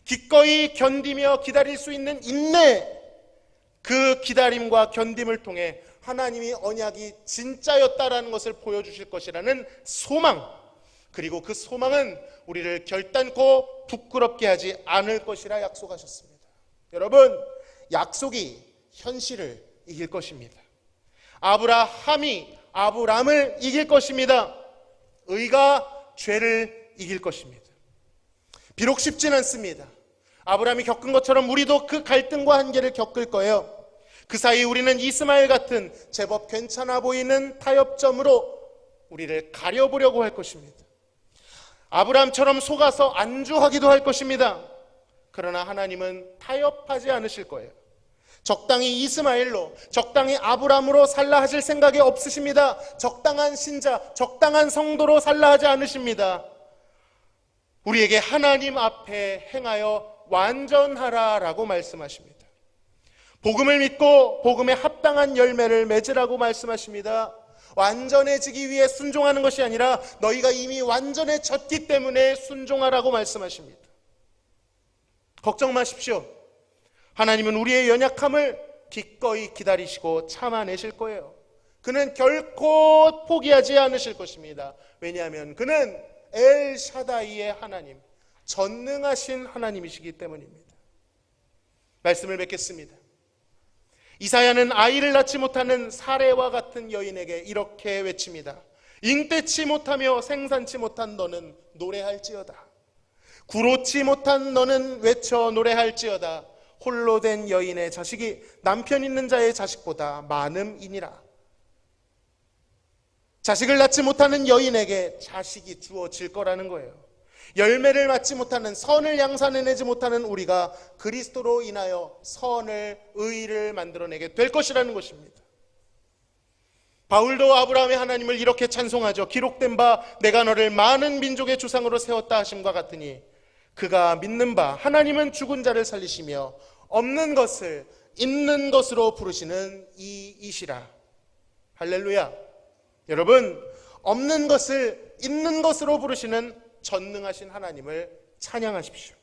기꺼이 견디며 기다릴 수 있는 인내, 그 기다림과 견딤을 통해 하나님이 언약이 진짜였다라는 것을 보여주실 것이라는 소망, 그리고 그 소망은 우리를 결단코 부끄럽게 하지 않을 것이라 약속하셨습니다. 여러분, 약속이 현실을 이길 것입니다. 아브라함이 아브람을 이길 것입니다. 의가 죄를 이길 것입니다. 비록 쉽진 않습니다. 아브라함이 겪은 것처럼 우리도 그 갈등과 한계를 겪을 거예요. 그 사이 우리는 이스마엘 같은 제법 괜찮아 보이는 타협점으로 우리를 가려보려고 할 것입니다. 아브라함처럼 속아서 안주하기도 할 것입니다. 그러나 하나님은 타협하지 않으실 거예요. 적당히 이스마엘로, 적당히 아브라함으로 살라 하실 생각이 없으십니다. 적당한 신자, 적당한 성도로 살라 하지 않으십니다. 우리에게 하나님 앞에 행하여 완전하라라고 말씀하십니다. 복음을 믿고 복음에 합당한 열매를 맺으라고 말씀하십니다. 완전해지기 위해 순종하는 것이 아니라 너희가 이미 완전해졌기 때문에 순종하라고 말씀하십니다. 걱정 마십시오. 하나님은 우리의 연약함을 기꺼이 기다리시고 참아내실 거예요. 그는 결코 포기하지 않으실 것입니다. 왜냐하면 그는 엘 샤다이의 하나님, 전능하신 하나님이시기 때문입니다. 말씀을 맺겠습니다. 이사야는 아이를 낳지 못하는 사레와 같은 여인에게 이렇게 외칩니다. 잉태치 못하며 생산치 못한 너는 노래할지어다. 구로치 못한 너는 외쳐 노래할지어다. 홀로 된 여인의 자식이 남편 있는 자의 자식보다 많음이니라. 자식을 낳지 못하는 여인에게 자식이 주어질 거라는 거예요. 열매를 맺지 못하는, 선을 양산해내지 못하는 우리가 그리스도로 인하여 선을, 의를 만들어내게 될 것이라는 것입니다. 바울도 아브라함의 하나님을 이렇게 찬송하죠. 기록된 바 내가 너를 많은 민족의 조상으로 세웠다 하심과 같으니 그가 믿는 바 하나님은 죽은 자를 살리시며 없는 것을 있는 것으로 부르시는 이이시라. 할렐루야. 여러분, 없는 것을 있는 것으로 부르시는 전능하신 하나님을 찬양하십시오.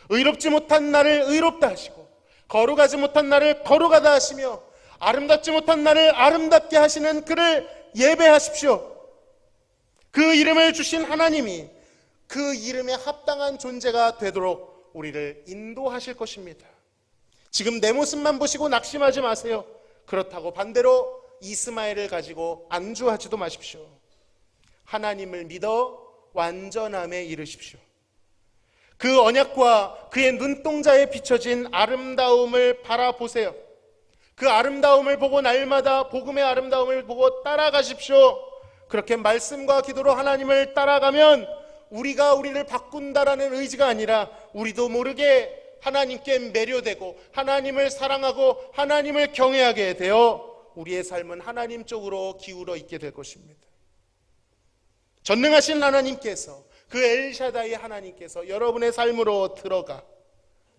의롭지 못한 나를 의롭다 하시고 거룩하지 못한 나를 거룩하다 하시며 아름답지 못한 나를 아름답게 하시는 그를 예배하십시오. 그 이름을 주신 하나님이 그 이름에 합당한 존재가 되도록 우리를 인도하실 것입니다. 지금 내 모습만 보시고 낙심하지 마세요. 그렇다고 반대로 이스마엘을 가지고 안주하지도 마십시오. 하나님을 믿어 완전함에 이르십시오. 그 언약과 그의 눈동자에 비춰진 아름다움을 바라보세요. 그 아름다움을 보고 날마다 복음의 아름다움을 보고 따라가십시오. 그렇게 말씀과 기도로 하나님을 따라가면 우리가 우리를 바꾼다라는 의지가 아니라 우리도 모르게 하나님께 매료되고 하나님을 사랑하고 하나님을 경외하게 되어 우리의 삶은 하나님 쪽으로 기울어 있게 될 것입니다. 전능하신 하나님께서, 그 엘샤다이 하나님께서 여러분의 삶으로 들어가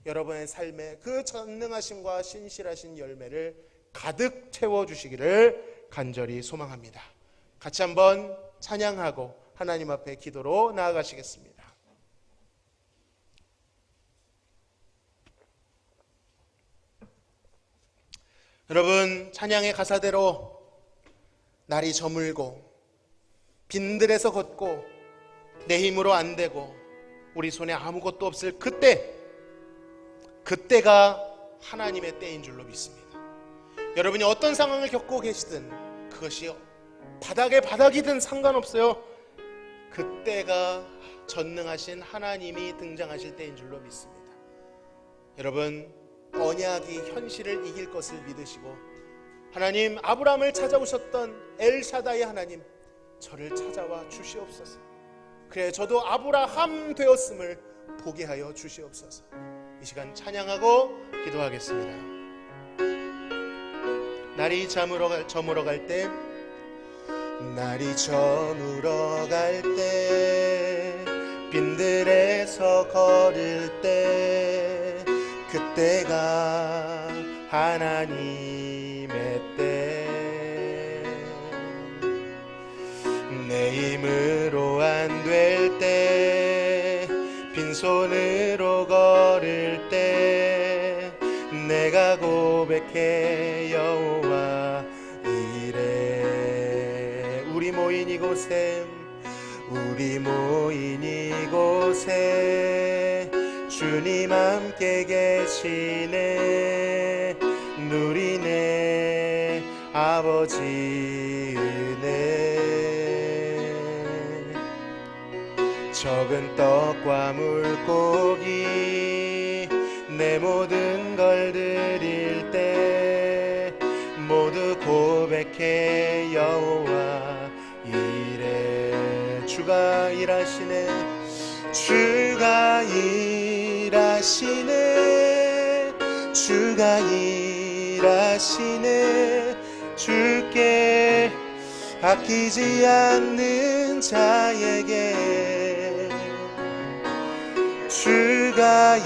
여러분의 삶에 그 전능하심과 신실하신 열매를 가득 채워주시기를 간절히 소망합니다. 같이 한번 찬양하고 하나님 앞에 기도로 나아가시겠습니다. 여러분, 찬양의 가사대로 날이 저물고 빈들에서 걷고 내 힘으로 안 되고 우리 손에 아무것도 없을 그때가 하나님의 때인 줄로 믿습니다. 여러분이 어떤 상황을 겪고 계시든 그것이 바닥이든 상관없어요. 그때가 전능하신 하나님이 등장하실 때인 줄로 믿습니다. 여러분, 언약이 현실을 이길 것을 믿으시고 하나님, 아브라함을 찾아오셨던 엘샤다이 하나님, 저를 찾아와 주시옵소서. 그래 저도 아브라함 되었음을 보게 하여 주시옵소서. 이 시간 찬양하고 기도하겠습니다. 날이 저물어 갈 때, 날이 저물어 갈 때, 빈들에서 걸을 때, 그때가 하나님의 때. 내 힘으로 안 될 때, 빈손으로 걸을 때, 내가 고백해 여호와 이래. 우리 모인 이곳에 주님 함께 계시네. 누리네 아버지 은혜. 적은 떡과 물고기 내 모든 걸 드릴 때 모두 고백해 여호와 이래. 주가 일하시네. 주가 일하시네. 주가 일하시네. 주께 아끼지 않는 자에게 주가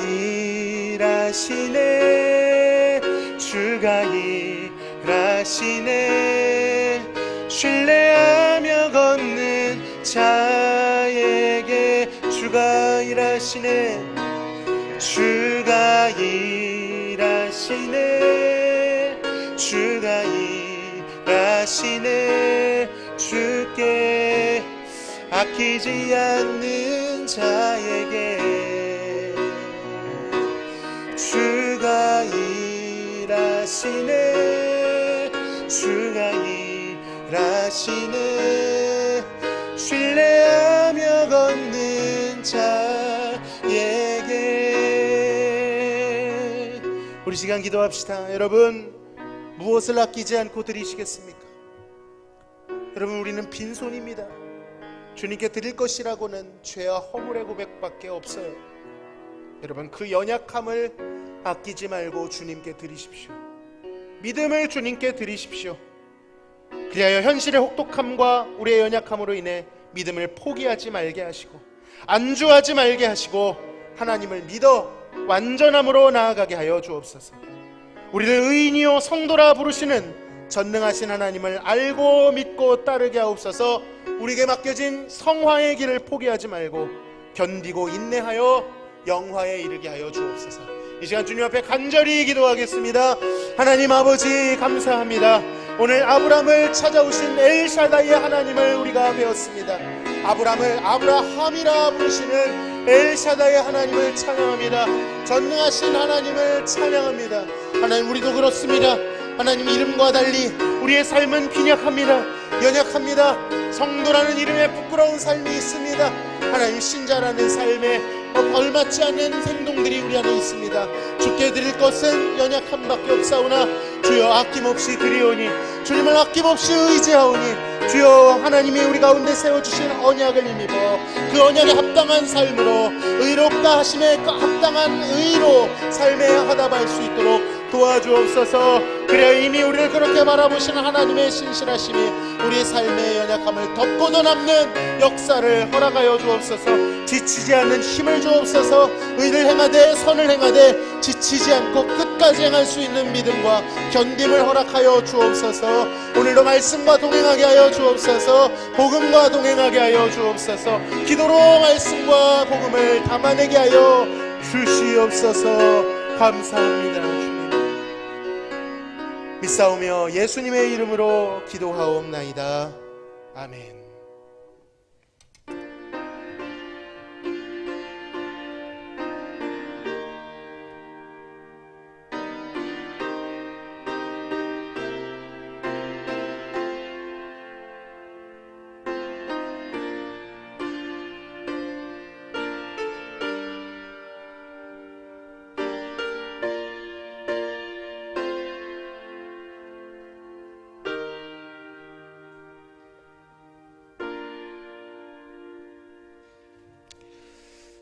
일하시네. 주가 일하시네. 신뢰하며 걷는 자에게 주가 일하시네. 주가 일하시네. 주가 일하시네. 주께 아끼지 않는 자에게 주가 일하시네. 주가 일하시네. 신뢰하며 걷는 자에게. 우리 시간 기도합시다. 여러분, 무엇을 아끼지 않고 드리시겠습니까? 여러분, 우리는 빈손입니다. 주님께 드릴 것이라고는 죄와 허물의 고백밖에 없어요. 여러분, 그 연약함을 아끼지 말고 주님께 드리십시오. 믿음을 주님께 드리십시오. 그리하여 현실의 혹독함과 우리의 연약함으로 인해 믿음을 포기하지 말게 하시고 안주하지 말게 하시고 하나님을 믿어 완전함으로 나아가게 하여 주옵소서. 우리를 의인이요 성도라 부르시는 전능하신 하나님을 알고 믿고 따르게 하옵소서. 우리에게 맡겨진 성화의 길을 포기하지 말고 견디고 인내하여 영화에 이르게 하여 주옵소서. 이 시간 주님 앞에 간절히 기도하겠습니다. 하나님 아버지, 감사합니다. 오늘 아브라함을 찾아오신 엘샤다이의 하나님을 우리가 배웠습니다. 아브라함을 아브라함이라 부르시는 엘샤다의 하나님을 찬양합니다. 전능하신 하나님을 찬양합니다. 하나님, 우리도 그렇습니다. 하나님, 이름과 달리 우리의 삶은 빈약합니다. 연약합니다. 성도라는 이름에 부끄러운 삶이 있습니다. 하나님, 신자라는 삶에 걸맞지 않는 행동들이 우리 안에 있습니다. 주께 드릴 것은 연약함밖에 없사오나 주여 아낌없이 드리오니, 주님을 아낌없이 의지하오니, 주여 하나님이 우리 가운데 세워주신 언약을 힘입어 그 언약에 합당한 삶으로, 의롭다 하심에 그 합당한 의로 삶에 하답할 수 있도록 도와주옵소서. 그래 이미 우리를 그렇게 바라보시는 하나님의 신실하심이 우리의 삶의 연약함을 덮고도 남는 역사를 허락하여 주옵소서. 지치지 않는 힘을 주옵소서. 의를 행하되 선을 행하되 지치지 않고 끝까지 행할 수 있는 믿음과 견딤을 허락하여 주옵소서. 오늘도 말씀과 동행하게 하여 주옵소서. 복음과 동행하게 하여 주옵소서. 기도로 말씀과 복음을 담아내게 하여 주시옵소서. 감사합니다. 주님 믿사오며 예수님의 이름으로 기도하옵나이다. 아멘.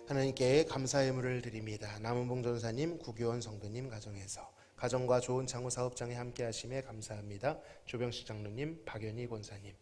하나님께 감사의 예물을 드립니다. 남은봉 전사님, 구교원 성도님 가정에서 가정과 좋은 창호 사업장에 함께 하심에 감사합니다. 조병식 장로님, 박연희 권사님,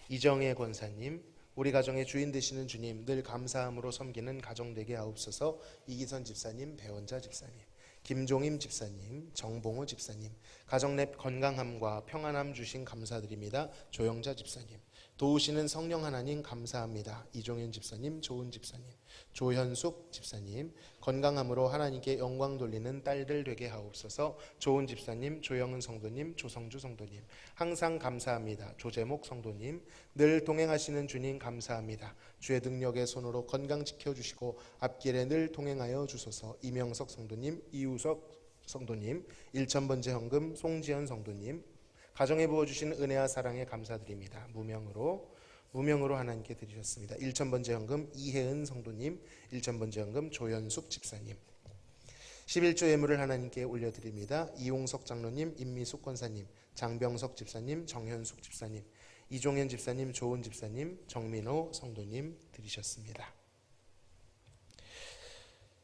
이정혜 권사님, 우리 가정의 주인 되시는 주님, 늘 감사함으로 섬기는 가정 되게 하옵소서. 이기선 집사님, 배원자 집사님, 김종임 집사님, 정봉호 집사님, 가정 내 건강함과 평안함 주신 감사드립니다. 조영자 집사님, 도우시는 성령 하나님 감사합니다. 이종현 집사님, 조은 집사님, 조현숙 집사님, 건강함으로 하나님께 영광 돌리는 딸들 되게 하옵소서. 조은 집사님, 조영은 성도님, 조성주 성도님, 항상 감사합니다. 조재목 성도님, 늘 동행하시는 주님 감사합니다. 주의 능력의 손으로 건강 지켜주시고 앞길에 늘 동행하여 주소서. 이명석 성도님, 이우석 성도님, 1,000번째 헌금 송지현 성도님, 가정에 부어주신 은혜와 사랑에 감사드립니다. 무명으로 하나님께 드리셨습니다. 1,000번째 헌금 이혜은 성도님, 1,000번째 헌금 조현숙 집사님, 11조 예물을 하나님께 올려드립니다. 이용석 장로님, 임미숙 권사님, 장병석 집사님, 정현숙 집사님, 이종현 집사님, 조은 집사님, 정민호 성도님 드리셨습니다.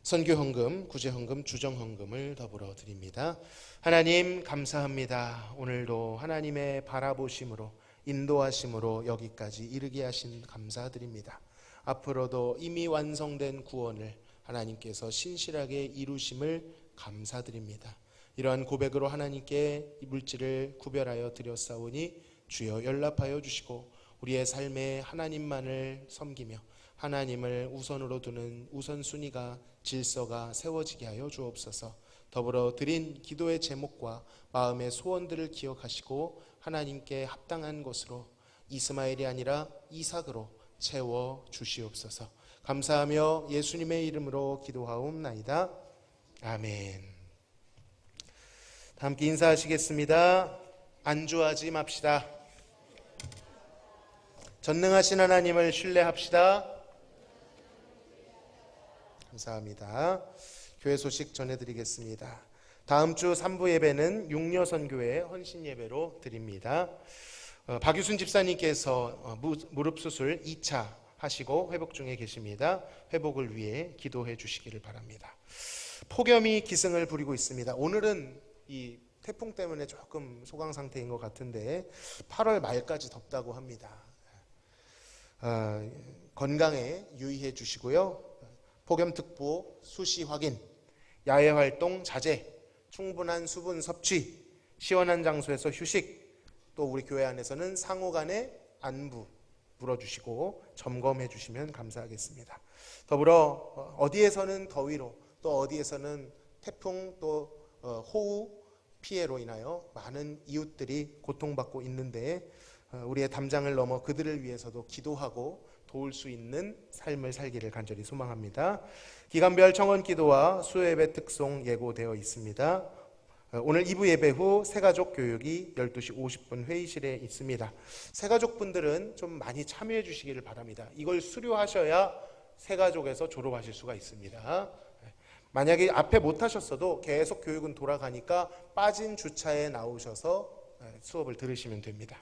선교헌금, 구제헌금, 주정헌금을 더불어 드립니다. 하나님 감사합니다. 오늘도 하나님의 바라보심으로 인도하심으로 여기까지 이르게 하신 감사드립니다. 앞으로도 이미 완성된 구원을 하나님께서 신실하게 이루심을 감사드립니다. 이러한 고백으로 하나님께 물질을 구별하여 드렸사오니 주여 연락하여 주시고 우리의 삶에 하나님만을 섬기며 하나님을 우선으로 두는 우선순위가 질서가 세워지게 하여 주옵소서. 더불어 드린 기도의 제목과 마음의 소원들을 기억하시고 하나님께 합당한 것으로 이스마엘이 아니라 이삭으로 채워 주시옵소서. 감사하며 예수님의 이름으로 기도하옵나이다. 아멘. 다 함께 인사하시겠습니다. 안주하지 맙시다. 전능하신 하나님을 신뢰합시다. 감사합니다. 교회 소식 전해드리겠습니다. 다음 주 3부 예배는 육려선교회 헌신 예배로 드립니다. 박유순 집사님께서 무릎 수술 2차 하시고 회복 중에 계십니다. 회복을 위해 기도해 주시기를 바랍니다. 폭염이 기승을 부리고 있습니다. 오늘은 이 태풍 때문에 조금 소강 상태인 것 같은데 8월 말까지 덥다고 합니다. 건강에 유의해 주시고요. 폭염특보 수시 확인, 야외 활동 자제, 충분한 수분 섭취, 시원한 장소에서 휴식, 또 우리 교회 안에서는 상호 간의 안부 물어주시고 점검해 주시면 감사하겠습니다. 더불어 어디에서는 더위로 또 어디에서는 태풍 또 호우 피해로 인하여 많은 이웃들이 고통받고 있는데 우리의 담장을 넘어 그들을 위해서도 기도하고 도울 수 있는 삶을 살기를 간절히 소망합니다. 기간별 청원 기도와 수요예배 특송 예고되어 있습니다. 오늘 2부 예배 후 새가족 교육이 12시 50분 회의실에 있습니다. 새가족분들은 좀 많이 참여해 주시기를 바랍니다. 이걸 수료하셔야 새가족에서 졸업하실 수가 있습니다. 만약에 앞에 못 하셨어도 계속 교육은 돌아가니까 빠진 주차에 나오셔서 수업을 들으시면 됩니다.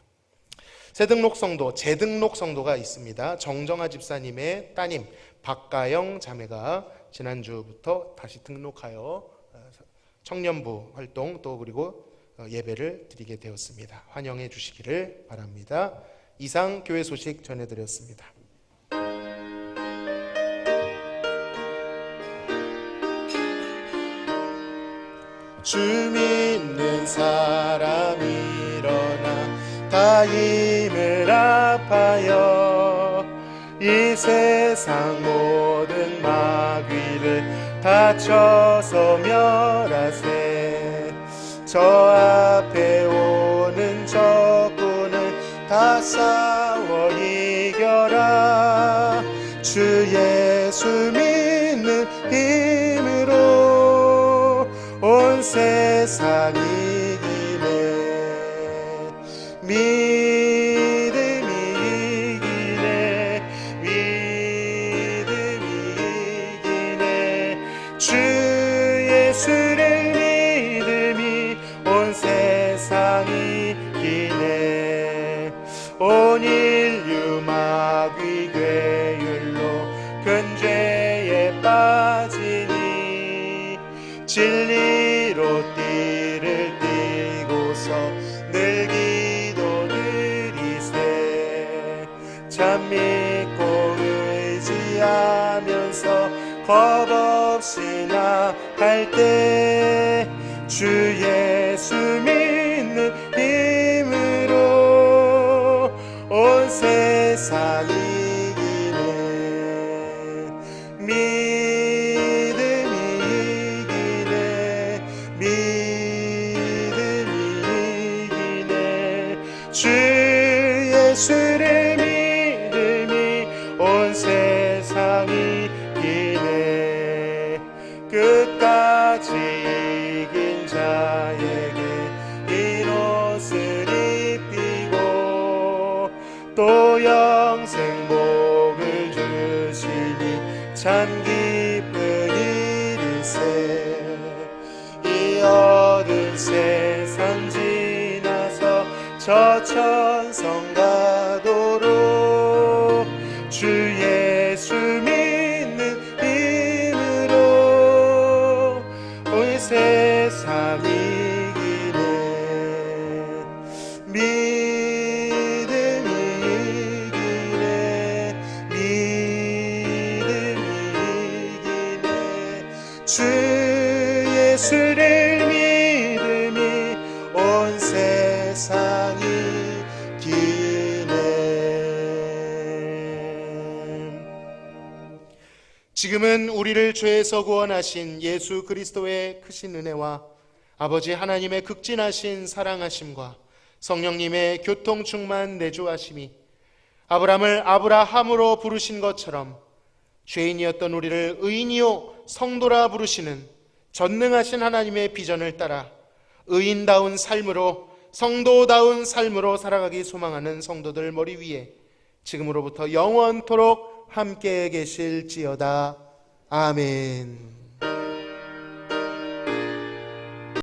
새등록 성도, 재등록 성도가 있습니다. 정정아 집사님의 따님 박가영 자매가 지난주부터 다시 등록하여 청년부 활동 또 그리고 예배를 드리게 되었습니다. 환영해 주시기를 바랍니다. 이상 교회 소식 전해드렸습니다. 주 믿는 사람 일어나 다 힘을 합하여 이 세상 모든 마귀를 다 쳐서 멸하세. 저 앞에 오는 적군을 다 싸워 이겨라. 주 예수 믿는 힘으로 온 세상 이기네. 믿음이 이기네. 믿음이 이기네. 주 예수를 믿음이 온 세상 이기네. 온 인류 마귀 괴율로 큰 죄에 빠지니 진리로 띠를 띠고서 늘 기도 드리세. 참 믿고 의지하면서 겁 없이 나갈 때 주 예수 믿는 힘으로 온 세상 이기네. 믿음이 이기네. 믿음이 이기네. 주 예수를 믿음이 온 세상 이기네. 끝까지 이긴 자에게 이 옷을 입히고 또 영생 복을 주시니 참 기쁜 일일세. 이 어두운 세상 지나서 저 천성 가도록 주 예수 믿는 힘으로 온 세상 이기네. 믿음이 이기네. 믿음이 이기네. 주 예수를 믿음이 온 세상 이기네. 지금은 우리를 죄에서 구원하신 예수 그리스도의 크신 은혜와 아버지 하나님의 극진하신 사랑하심과 성령님의 교통 충만 내주하심이 아브라함을 아브라함으로 부르신 것처럼 죄인이었던 우리를 의인이요 성도라 부르시는 전능하신 하나님의 비전을 따라 의인다운 삶으로 성도다운 삶으로 살아가기 소망하는 성도들 머리 위에 지금으로부터 영원토록 함께 계실지어다. 아멘.